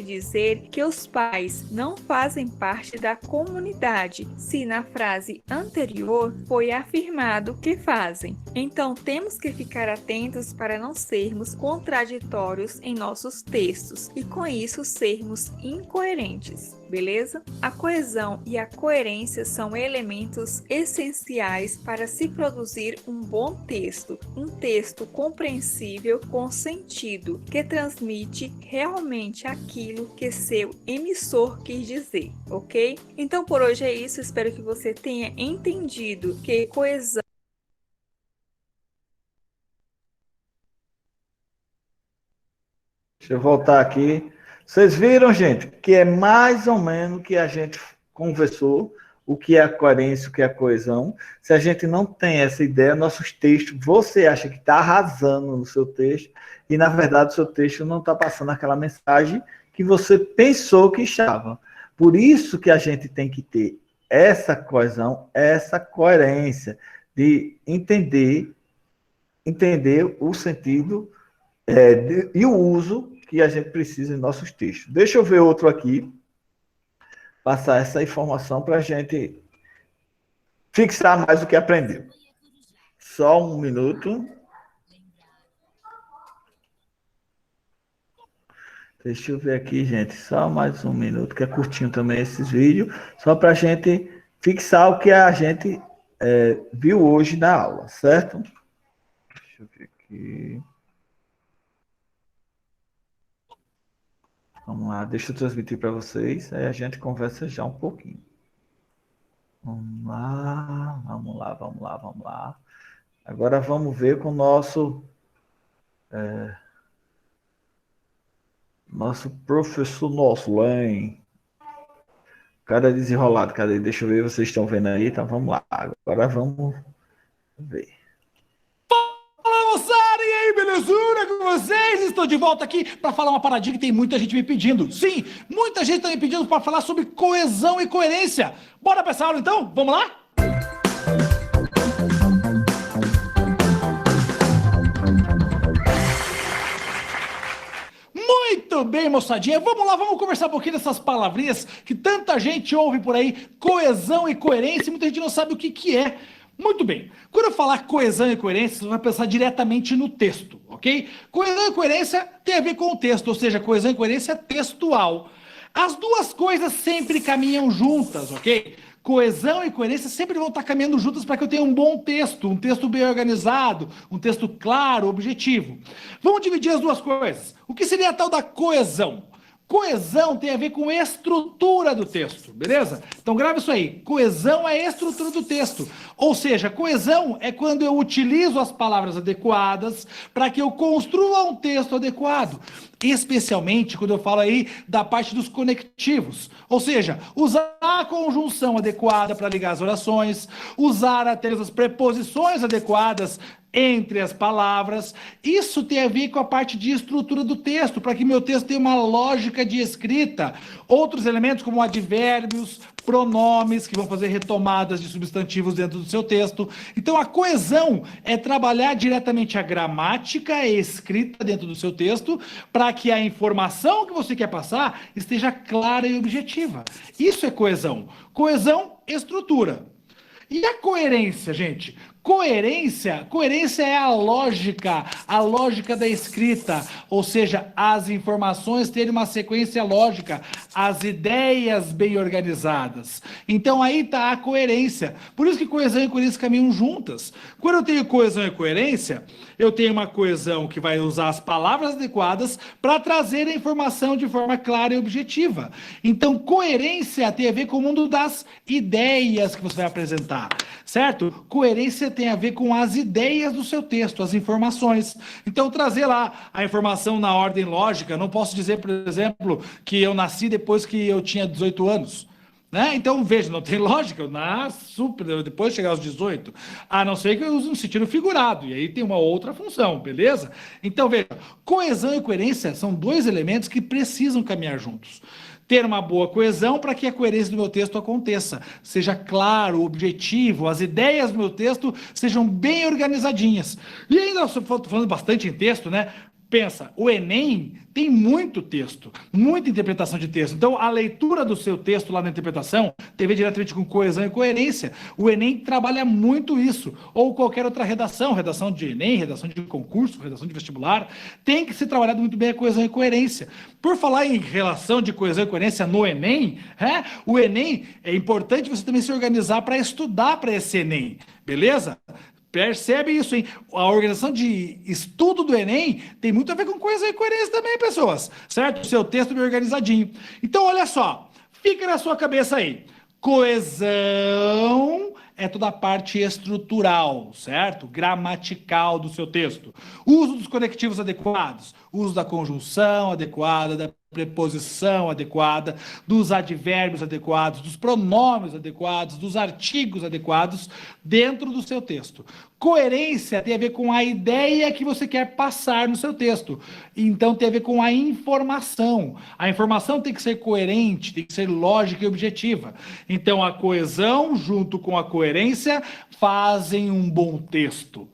dizer que os pais não fazem parte da comunidade, se na frase anterior foi afirmado que fazem. Então temos que ficar atentos para não sermos contraditórios em nossos textos e com isso sermos incoerentes. Beleza? A coesão e a coerência são elementos essenciais para se produzir um bom texto, um texto compreensível com sentido, que transmite realmente aquilo que seu emissor quis dizer, ok? Então por hoje é isso, espero que você tenha entendido que coesão Deixa eu voltar aqui. Vocês viram, gente, que é mais ou menos o que a gente conversou, o que é a coerência, o que é a coesão. Se a gente não tem essa ideia, nossos textos, você acha que está arrasando no seu texto, e na verdade o seu texto não está passando aquela mensagem que você pensou que estava. Por isso que a gente tem que ter essa coesão, essa coerência, de entender o sentido e o uso que a gente precisa em nossos textos. Deixa eu ver outro aqui, passar essa informação para a gente fixar mais o que aprendeu. Só um minuto. Deixa eu ver aqui, gente, só mais um minuto, que é curtinho também esses vídeos, só para a gente fixar o que a gente viu hoje na aula, certo? Deixa eu ver aqui. Vamos lá, deixa eu transmitir para vocês, aí a gente conversa já um pouquinho. Vamos lá, vamos lá, vamos lá, vamos lá. Agora vamos ver com o nosso professor Noslen. Cada desenrolado, cadê? Deixa eu ver, vocês estão vendo aí, então vamos lá. Agora vamos ver. E aí, belezura com vocês? Estou de volta aqui para falar uma paradinha que tem muita gente me pedindo. Sim, muita gente está me pedindo para falar sobre coesão e coerência. Bora para essa aula então? Vamos lá? Muito bem, moçadinha. Vamos lá, vamos conversar um pouquinho dessas palavrinhas que tanta gente ouve por aí. Coesão e coerência, e muita gente não sabe o que é. Muito bem. Quando eu falar coesão e coerência, você vai pensar diretamente no texto, ok? Coesão e coerência tem a ver com o texto, ou seja, coesão e coerência textual. As duas coisas sempre caminham juntas, ok? Coesão e coerência sempre vão estar caminhando juntas para que eu tenha um bom texto, um texto bem organizado, um texto claro, objetivo. Vamos dividir as duas coisas. O que seria a tal da coesão? Coesão tem a ver com estrutura do texto, beleza? Então grava isso aí. Coesão é a estrutura do texto. Ou seja, coesão é quando eu utilizo as palavras adequadas para que eu construa um texto adequado. Especialmente quando eu falo aí da parte dos conectivos. Ou seja, usar a conjunção adequada para ligar as orações, usar até as preposições adequadas entre as palavras. Isso tem a ver com a parte de estrutura do texto, para que meu texto tenha uma lógica de escrita. Outros elementos como advérbios, pronomes, que vão fazer retomadas de substantivos dentro do seu texto. Então, a coesão é trabalhar diretamente a gramática, a escrita dentro do seu texto, para que a informação que você quer passar esteja clara e objetiva. Isso é coesão. Coesão, estrutura. E a coerência, gente? Coerência é a lógica da escrita, ou seja, as informações terem uma sequência lógica, as ideias bem organizadas. Então aí está a coerência. Por isso que coesão e coerência caminham juntas. Quando eu tenho coesão e coerência, eu tenho uma coesão que vai usar as palavras adequadas para trazer a informação de forma clara e objetiva. Então, coerência tem a ver com o mundo das ideias que você vai apresentar, certo? Coerência tem a ver com as ideias do seu texto, as informações. Então, trazer lá a informação na ordem lógica, não posso dizer, por exemplo, que eu nasci depois que eu tinha 18 anos. Né? Então, veja, não tem lógica, eu nasço depois de chegar aos 18, a não ser que eu use um sentido figurado, e aí tem uma outra função, beleza? Então, veja, coesão e coerência são dois elementos que precisam caminhar juntos. Ter uma boa coesão para que a coerência do meu texto aconteça, seja claro, objetivo, as ideias do meu texto sejam bem organizadinhas. E ainda estou falando bastante em texto, né? Pensa, o Enem tem muito texto, muita interpretação de texto. Então, a leitura do seu texto lá na interpretação tem a ver diretamente com coesão e coerência. O Enem trabalha muito isso. Ou qualquer outra redação de Enem, redação de concurso, redação de vestibular, tem que ser trabalhado muito bem a coesão e coerência. Por falar em relação de coesão e coerência no Enem, o Enem é importante você também se organizar para estudar para esse Enem, beleza? Percebe isso, hein? A organização de estudo do Enem tem muito a ver com coesão e coerência também, pessoas, certo? O seu texto bem organizadinho. Então, olha só, fica na sua cabeça aí. Coesão é toda a parte estrutural, certo? Gramatical do seu texto. Uso dos conectivos adequados, uso da conjunção adequada, da preposição adequada, dos advérbios adequados, dos pronomes adequados, dos artigos adequados dentro do seu texto. Coerência tem a ver com a ideia que você quer passar no seu texto. Então tem a ver com a informação. A informação tem que ser coerente, tem que ser lógica e objetiva. Então a coesão junto com a coerência fazem um bom texto.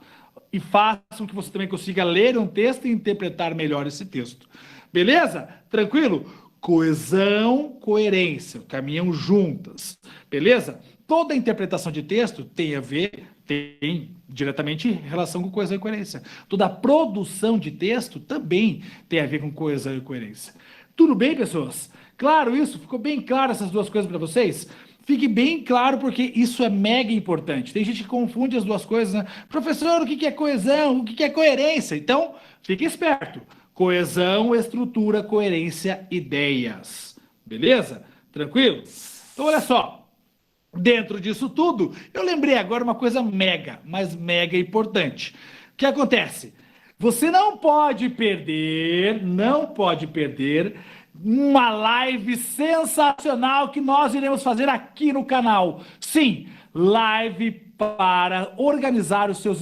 E façam que você também consiga ler um texto e interpretar melhor esse texto. Beleza? Tranquilo? Coesão, coerência, caminham juntas. Beleza? Toda interpretação de texto tem diretamente relação com coesão e coerência. Toda produção de texto também tem a ver com coesão e coerência. Tudo bem, pessoas? Claro isso? Ficou bem claro essas duas coisas para vocês? Fique bem claro, porque isso é mega importante. Tem gente que confunde as duas coisas, né? Professor, o que é coesão? O que é coerência? Então, fique esperto. Coesão, estrutura, coerência, ideias. Beleza? Tranquilo? Então, olha só. Dentro disso tudo, eu lembrei agora uma coisa mega, mas mega importante. O que acontece? Você não pode perder uma live sensacional que nós iremos fazer aqui no canal. Sim, live para organizar os seus...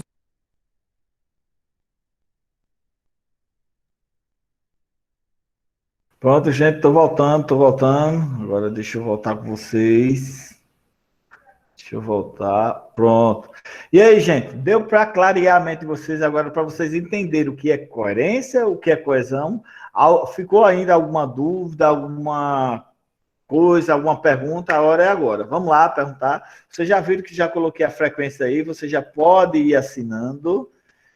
Pronto, gente, tô voltando. Agora deixa eu voltar com vocês. Deixa eu voltar. Pronto. E aí, gente, deu para clarear a mente de vocês agora, para vocês entenderem o que é coerência, o que é coesão? Ficou ainda alguma dúvida, alguma coisa, alguma pergunta? A hora é agora. Vamos lá perguntar. Vocês já viram que já coloquei a frequência aí, você já pode ir assinando.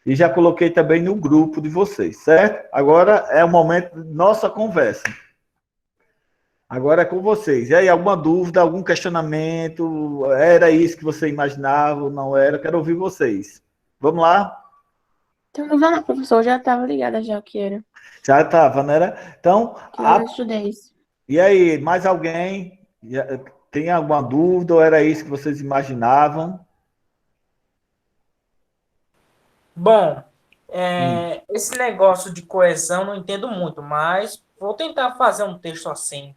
E já coloquei também no grupo de vocês, certo? Agora é o momento de nossa conversa. Agora é com vocês. E aí, alguma dúvida, algum questionamento? Era isso que você imaginava ou não era? Quero ouvir vocês. Vamos lá? Então, vamos lá, professor. Já estava ligada já o que era. Já estava, não era? Então, Eu estudei isso. E aí, mais alguém? Tem alguma dúvida ou era isso que vocês imaginavam? Bom, esse negócio de coesão não entendo muito, mas vou tentar fazer um texto assim.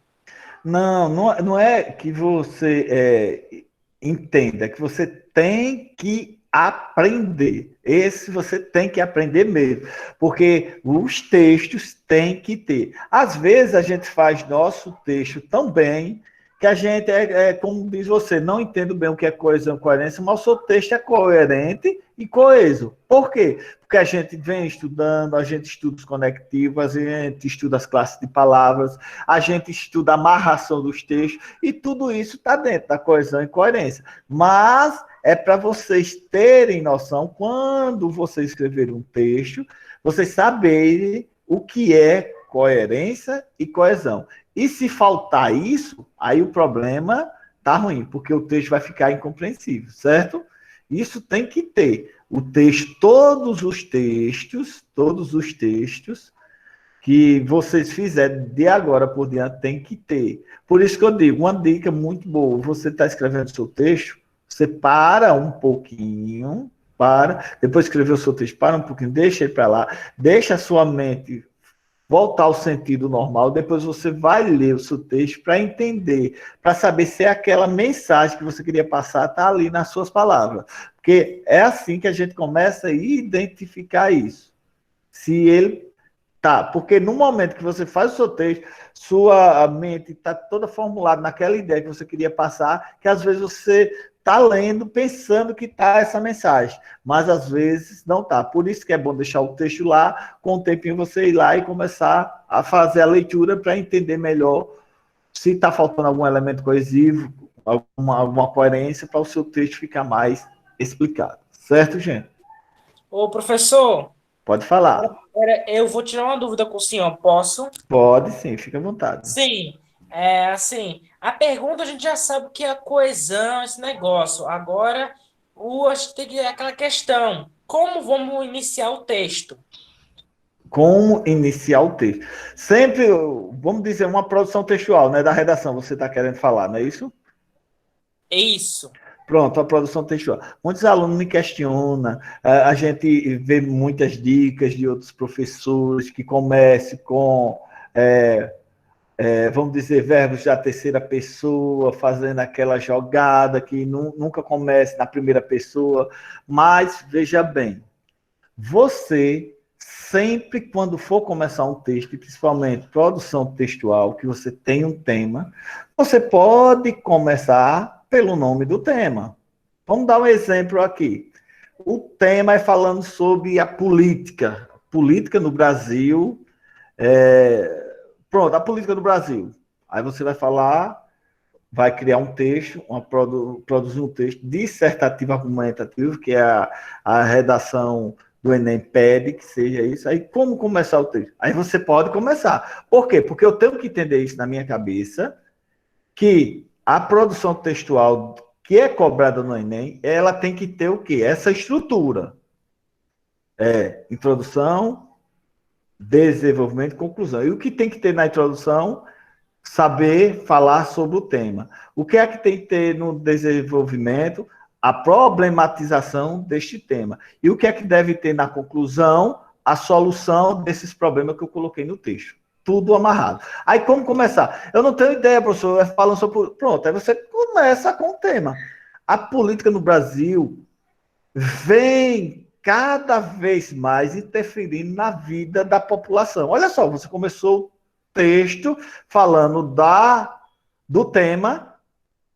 Não é que você entenda, é que você tem que aprender. Esse você tem que aprender mesmo, porque os textos têm que ter. Às vezes a gente faz nosso texto tão bem que a gente como diz você, não entendo bem o que é coesão e coerência, mas o seu texto é coerente e coeso. Por quê? Porque a gente vem estudando, a gente estuda os conectivos, a gente estuda as classes de palavras, a gente estuda a amarração dos textos, e tudo isso está dentro da coesão e coerência. Mas é para vocês terem noção, quando vocês escreverem um texto, vocês saberem o que é coerência e coesão. E se faltar isso, aí o problema tá ruim, porque o texto vai ficar incompreensível, certo? Isso tem que ter. O texto, todos os textos que vocês fizerem de agora por diante tem que ter. Por isso que eu digo, uma dica muito boa, você está escrevendo seu texto, você para um pouquinho, depois de escrever o seu texto, para um pouquinho, deixa ele para lá, deixa a sua mente voltar ao sentido normal, depois você vai ler o seu texto para entender, para saber se é aquela mensagem que você queria passar está ali nas suas palavras. Porque é assim que a gente começa a identificar isso. Se ele tá, porque no momento que você faz o seu texto, sua mente está toda formulada naquela ideia que você queria passar, que às vezes você está lendo, pensando que está essa mensagem, mas às vezes não está. Por isso que é bom deixar o texto lá, com o tempinho você ir lá e começar a fazer a leitura para entender melhor se está faltando algum elemento coesivo, alguma coerência para o seu texto ficar mais explicado. Certo, gente? Ô, professor, Pode falar. eu vou tirar uma dúvida com o senhor, posso? Pode sim, fica à vontade. Sim, assim, a pergunta a gente já sabe o que é a coesão, esse negócio. Agora, a gente tem que aquela questão, como vamos iniciar o texto? Como iniciar o texto? Sempre, vamos dizer, uma produção textual, né, da redação, você está querendo falar, não é isso? É isso. Pronto, a produção textual. Muitos alunos me questionam, a gente vê muitas dicas de outros professores que comecem com, vamos dizer, verbos da terceira pessoa, fazendo aquela jogada que nunca comece na primeira pessoa, mas veja bem, você sempre quando for começar um texto, e principalmente produção textual, que você tem um tema, você pode começar pelo nome do tema. Vamos dar um exemplo aqui. O tema é falando sobre a política. Política no Brasil. Pronto, a política do Brasil. Aí você vai falar, vai criar um texto, produzir um texto dissertativo argumentativo, que é a redação do Enem pede que seja isso. Aí como começar o texto? Aí você pode começar. Por quê? Porque eu tenho que entender isso na minha cabeça, que a produção textual que é cobrada no Enem, ela tem que ter o quê? Essa estrutura. Introdução, desenvolvimento e conclusão. E o que tem que ter na introdução? Saber falar sobre o tema. O que é que tem que ter no desenvolvimento? A problematização deste tema. E o que é que deve ter na conclusão? A solução desses problemas que eu coloquei no texto. Tudo amarrado. Aí, como começar? Eu não tenho ideia, professor, falando sobre... Pronto, aí você começa com o tema. A política no Brasil vem cada vez mais interferindo na vida da população. Olha só, você começou o texto falando do tema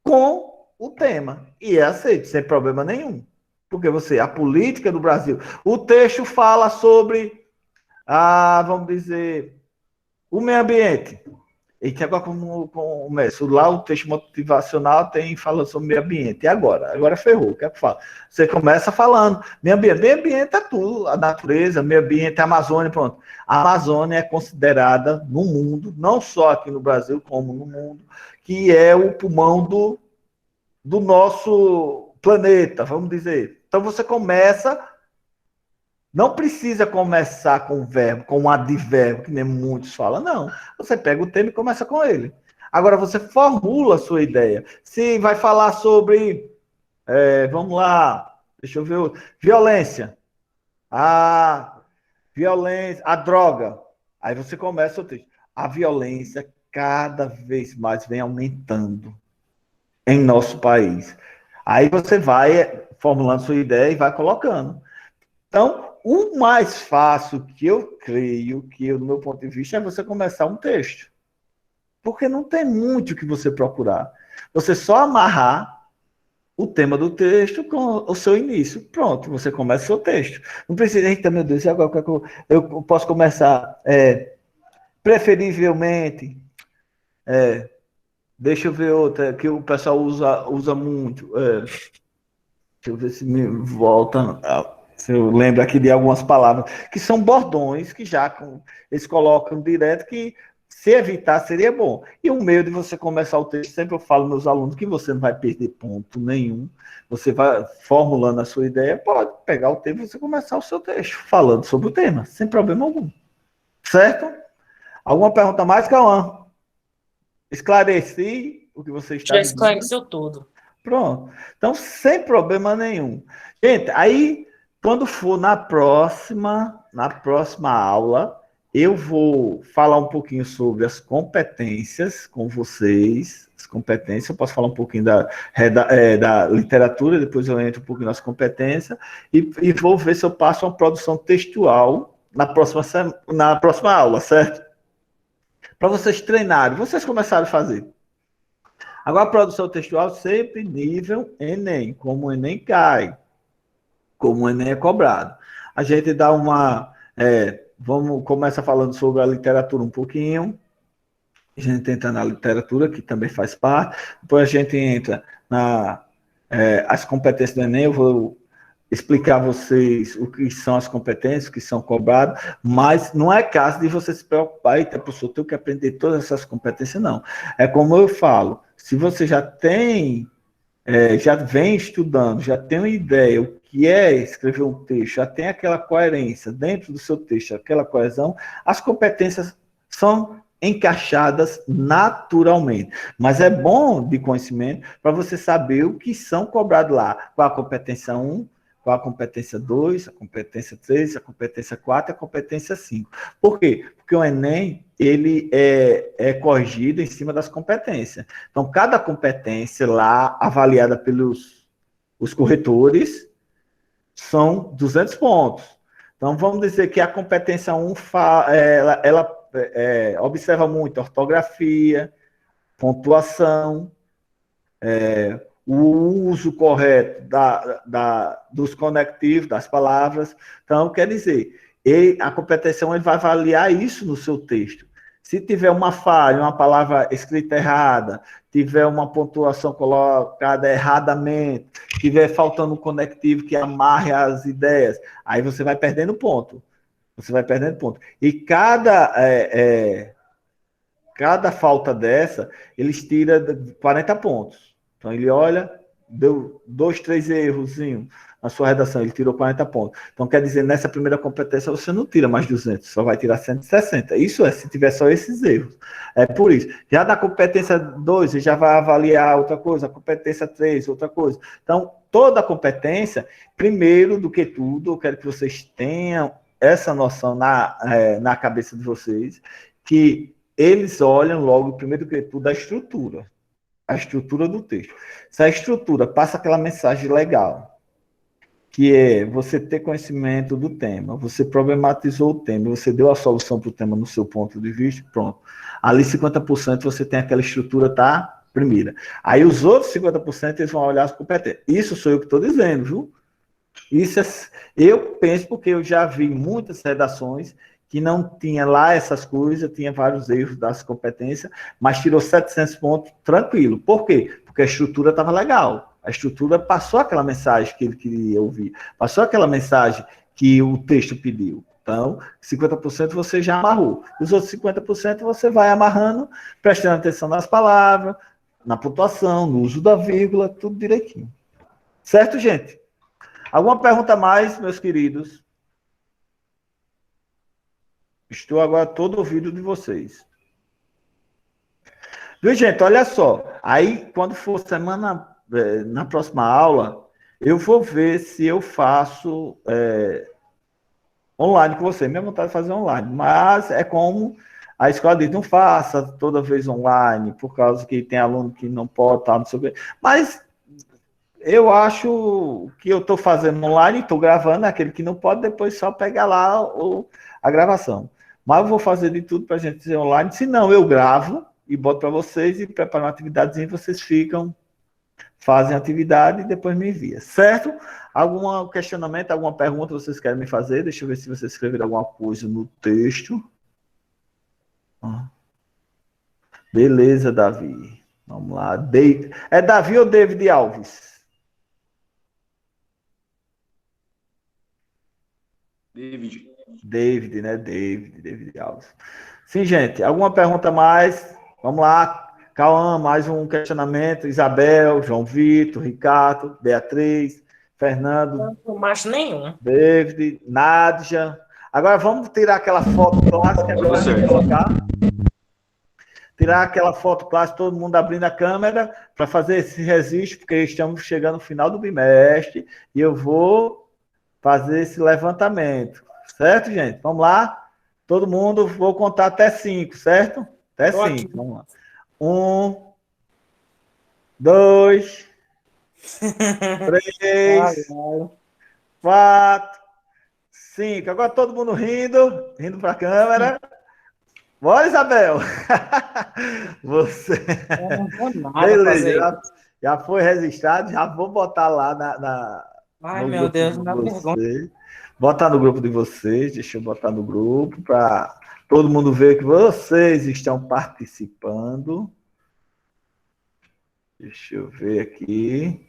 com o tema. E é aceito, sem problema nenhum. Porque a política do Brasil... O texto fala sobre, vamos dizer... o meio ambiente. E que agora como começa? Lá o texto motivacional tem falando sobre meio ambiente. E agora? Agora ferrou. O que é que fala? Você começa falando meio ambiente. Meio ambiente é tudo. A natureza, meio ambiente, a Amazônia, pronto. A Amazônia é considerada no mundo, não só aqui no Brasil, como no mundo, que é o pulmão do nosso planeta, vamos dizer. Então você começa... Não precisa começar com um verbo, com um advérbio, que nem muitos falam, não. Você pega o tema e começa com ele. Agora, você formula a sua ideia. Se vai falar sobre, vamos lá, deixa eu ver, violência. A droga. Aí você começa o texto. A violência cada vez mais vem aumentando em nosso país. Aí você vai formulando sua ideia e vai colocando. Então, o mais fácil que eu creio, do meu ponto de vista, é você começar um texto. Porque não tem muito o que você procurar. Você só amarrar o tema do texto com o seu início. Pronto, você começa o seu texto. Não precisa, eita, meu Deus, e agora eu posso começar? Preferivelmente, deixa eu ver outra, que o pessoal usa muito. Deixa eu ver se me volta... Se eu lembro aqui de algumas palavras, que são bordões, que eles colocam direto, que se evitar seria bom. E o meio de você começar o texto, sempre eu falo aos meus alunos que você não vai perder ponto nenhum, você vai formulando a sua ideia, pode pegar o tema e você começar o seu texto, falando sobre o tema, sem problema algum. Certo? Alguma pergunta mais, Cauã? Esclareci o que você está Já dizendo? esclareceu tudo. Pronto. Então, sem problema nenhum. Gente, aí... Quando for na próxima aula, eu vou falar um pouquinho sobre as competências com vocês. As competências, eu posso falar um pouquinho da literatura, depois eu entro um pouquinho nas competências, e vou ver se eu passo uma produção textual na próxima aula, certo? Para vocês treinarem, vocês começaram a fazer. Agora, a produção textual sempre nível Enem, como o Enem cai. Como o Enem é cobrado. A gente dá começa falando sobre a literatura um pouquinho, a gente entra na literatura, que também faz parte, depois a gente entra as competências do Enem, eu vou explicar a vocês o que são as competências que são cobradas, mas não é caso de você se preocupar, eita, professor, eu tenho que aprender todas essas competências, não. É como eu falo, se você já vem estudando, já tem uma ideia, o que é escrever um texto, já tem aquela coerência dentro do seu texto, aquela coesão, as competências são encaixadas naturalmente. Mas é bom de conhecimento para você saber o que são cobrados lá. Qual a competência 1, qual a competência 2, a competência 3, a competência 4 e a competência 5. Por quê? Porque o Enem, ele é corrigido em cima das competências. Então, cada competência lá, avaliada pelos os corretores, são 200 pontos. Então, vamos dizer que a competência 1, ela observa muito ortografia, pontuação, o uso correto dos conectivos, das palavras. Então, quer dizer, a competência 1 ele vai avaliar isso no seu texto. Se tiver uma falha, uma palavra escrita errada, tiver uma pontuação colocada erradamente, tiver faltando um conectivo que amarre as ideias, aí você vai perdendo ponto. Você vai perdendo ponto. E cada falta dessa, eles tiram 40 pontos. Então, ele olha, deu 2, 3 erros na sua redação, ele tirou 40 pontos. Então, quer dizer, nessa primeira competência, você não tira mais 200, só vai tirar 160. Isso se tiver só esses erros. É por isso. Já na competência 2, ele já vai avaliar outra coisa, a competência 3, outra coisa. Então, toda a competência, primeiro do que tudo, eu quero que vocês tenham essa noção na cabeça de vocês, que eles olham logo, primeiro do que tudo, a estrutura do texto. Se a estrutura passa aquela mensagem legal, que é você ter conhecimento do tema, você problematizou o tema, você deu a solução para o tema no seu ponto de vista, pronto. Ali 50% você tem aquela estrutura, tá? Primeira. Aí os outros 50% eles vão olhar as competências. Isso sou eu que estou dizendo, viu? Eu penso porque eu já vi muitas redações que não tinha lá essas coisas, tinha vários erros das competências, mas tirou 700 pontos tranquilo. Por quê? Porque a estrutura estava legal. A estrutura passou aquela mensagem que ele queria ouvir, passou aquela mensagem que o texto pediu. Então, 50% você já amarrou. Os outros 50% você vai amarrando, prestando atenção nas palavras, na pontuação, no uso da vírgula, tudo direitinho. Certo, gente? Alguma pergunta mais, meus queridos? Estou agora todo ouvido de vocês. Viu, gente? Olha só. Aí, quando for na próxima aula, eu vou ver se eu faço online com você. Minha vontade é fazer online, mas é como a escola diz, não faça toda vez online, por causa que tem aluno que não pode, não sei o quê. Mas Eu acho que eu estou fazendo online, estou gravando, aquele que não pode, depois só pegar lá a gravação. Mas eu vou fazer de tudo para a gente ser online. Se não, eu gravo e boto para vocês e preparo uma atividadezinha, vocês ficam, fazem a atividade e depois me envia, certo? Algum questionamento, alguma pergunta vocês querem me fazer? Deixa eu ver se vocês escreveram alguma coisa no texto. Beleza, Davi. Vamos lá. É Davi ou David Alves? David, né? David Alves. Sim, gente. Alguma pergunta mais? Vamos lá. Cauã, mais um questionamento. Isabel, João Vitor, Ricardo, Beatriz, Fernando. Não acho nenhum. David, Nádia. Agora vamos tirar aquela foto clássica para você colocar. Tirar aquela foto clássica, todo mundo abrindo a câmera para fazer esse registro, porque estamos chegando no final do bimestre e eu vou fazer esse levantamento. Certo, gente? Vamos lá? Todo mundo, vou contar até 5, certo? Até 5. Vamos lá. 1, 2, 3, 4, 5. Agora todo mundo rindo para a câmera. Bora, Isabel! Você. Beleza, já foi registrado, já vou botar lá Ai, meu Deus, não dá vergonha. Botar no grupo de vocês, deixa eu botar no grupo para todo mundo ver que vocês estão participando. Deixa eu ver aqui.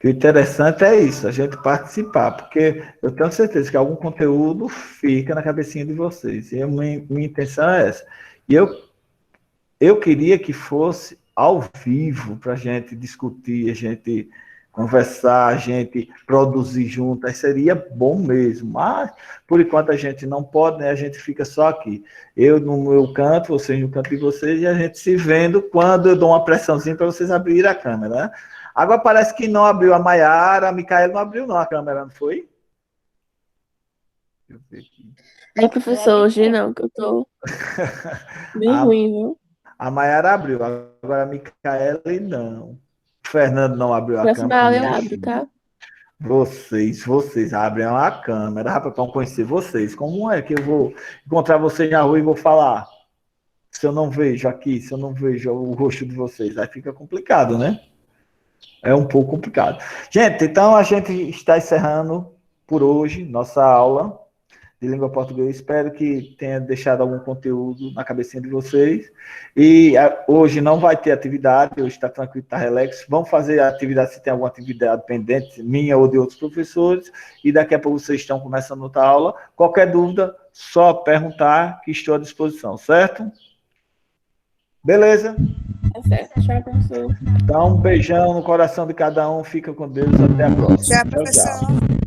O interessante é isso, a gente participar, porque eu tenho certeza que algum conteúdo fica na cabecinha de vocês. E a minha intenção é essa. E eu queria que fosse ao vivo para a gente discutir, a gente conversar, a gente produzir junto, aí seria bom mesmo. Mas, por enquanto, a gente não pode, né? A gente fica só aqui. Eu no meu canto, vocês no canto de vocês, e a gente se vendo quando eu dou uma pressãozinha para vocês abrirem a câmera, né? Agora parece que não abriu a Maiara, a Micaela não abriu não a câmera, não foi? Deixa eu ver aqui. É, professor, hoje não, que eu tô bem ruim, viu? A Maiara abriu, agora a Micaela não. O Fernando não abriu a Próxima câmera. aula eu abro, tá? Vocês abrem a câmera, rapaz, para conhecer vocês. Como é que eu vou encontrar vocês na rua e vou falar? Se eu não vejo aqui, se eu não vejo o rosto de vocês, aí fica complicado, né? É um pouco complicado. Gente, então a gente está encerrando por hoje nossa aula de língua portuguesa. Espero que tenha deixado algum conteúdo na cabecinha de vocês. E hoje não vai ter atividade, hoje está tranquilo, está relax. Vamos fazer a atividade se tem alguma atividade pendente, minha ou de outros professores. E daqui a pouco vocês estão começando outra aula. Qualquer dúvida, só perguntar que estou à disposição, certo? Beleza? Tá certo. Tchau, professor. Então, um beijão no coração de cada um. Fica com Deus. Até a próxima. Tchau, professor. Tchau.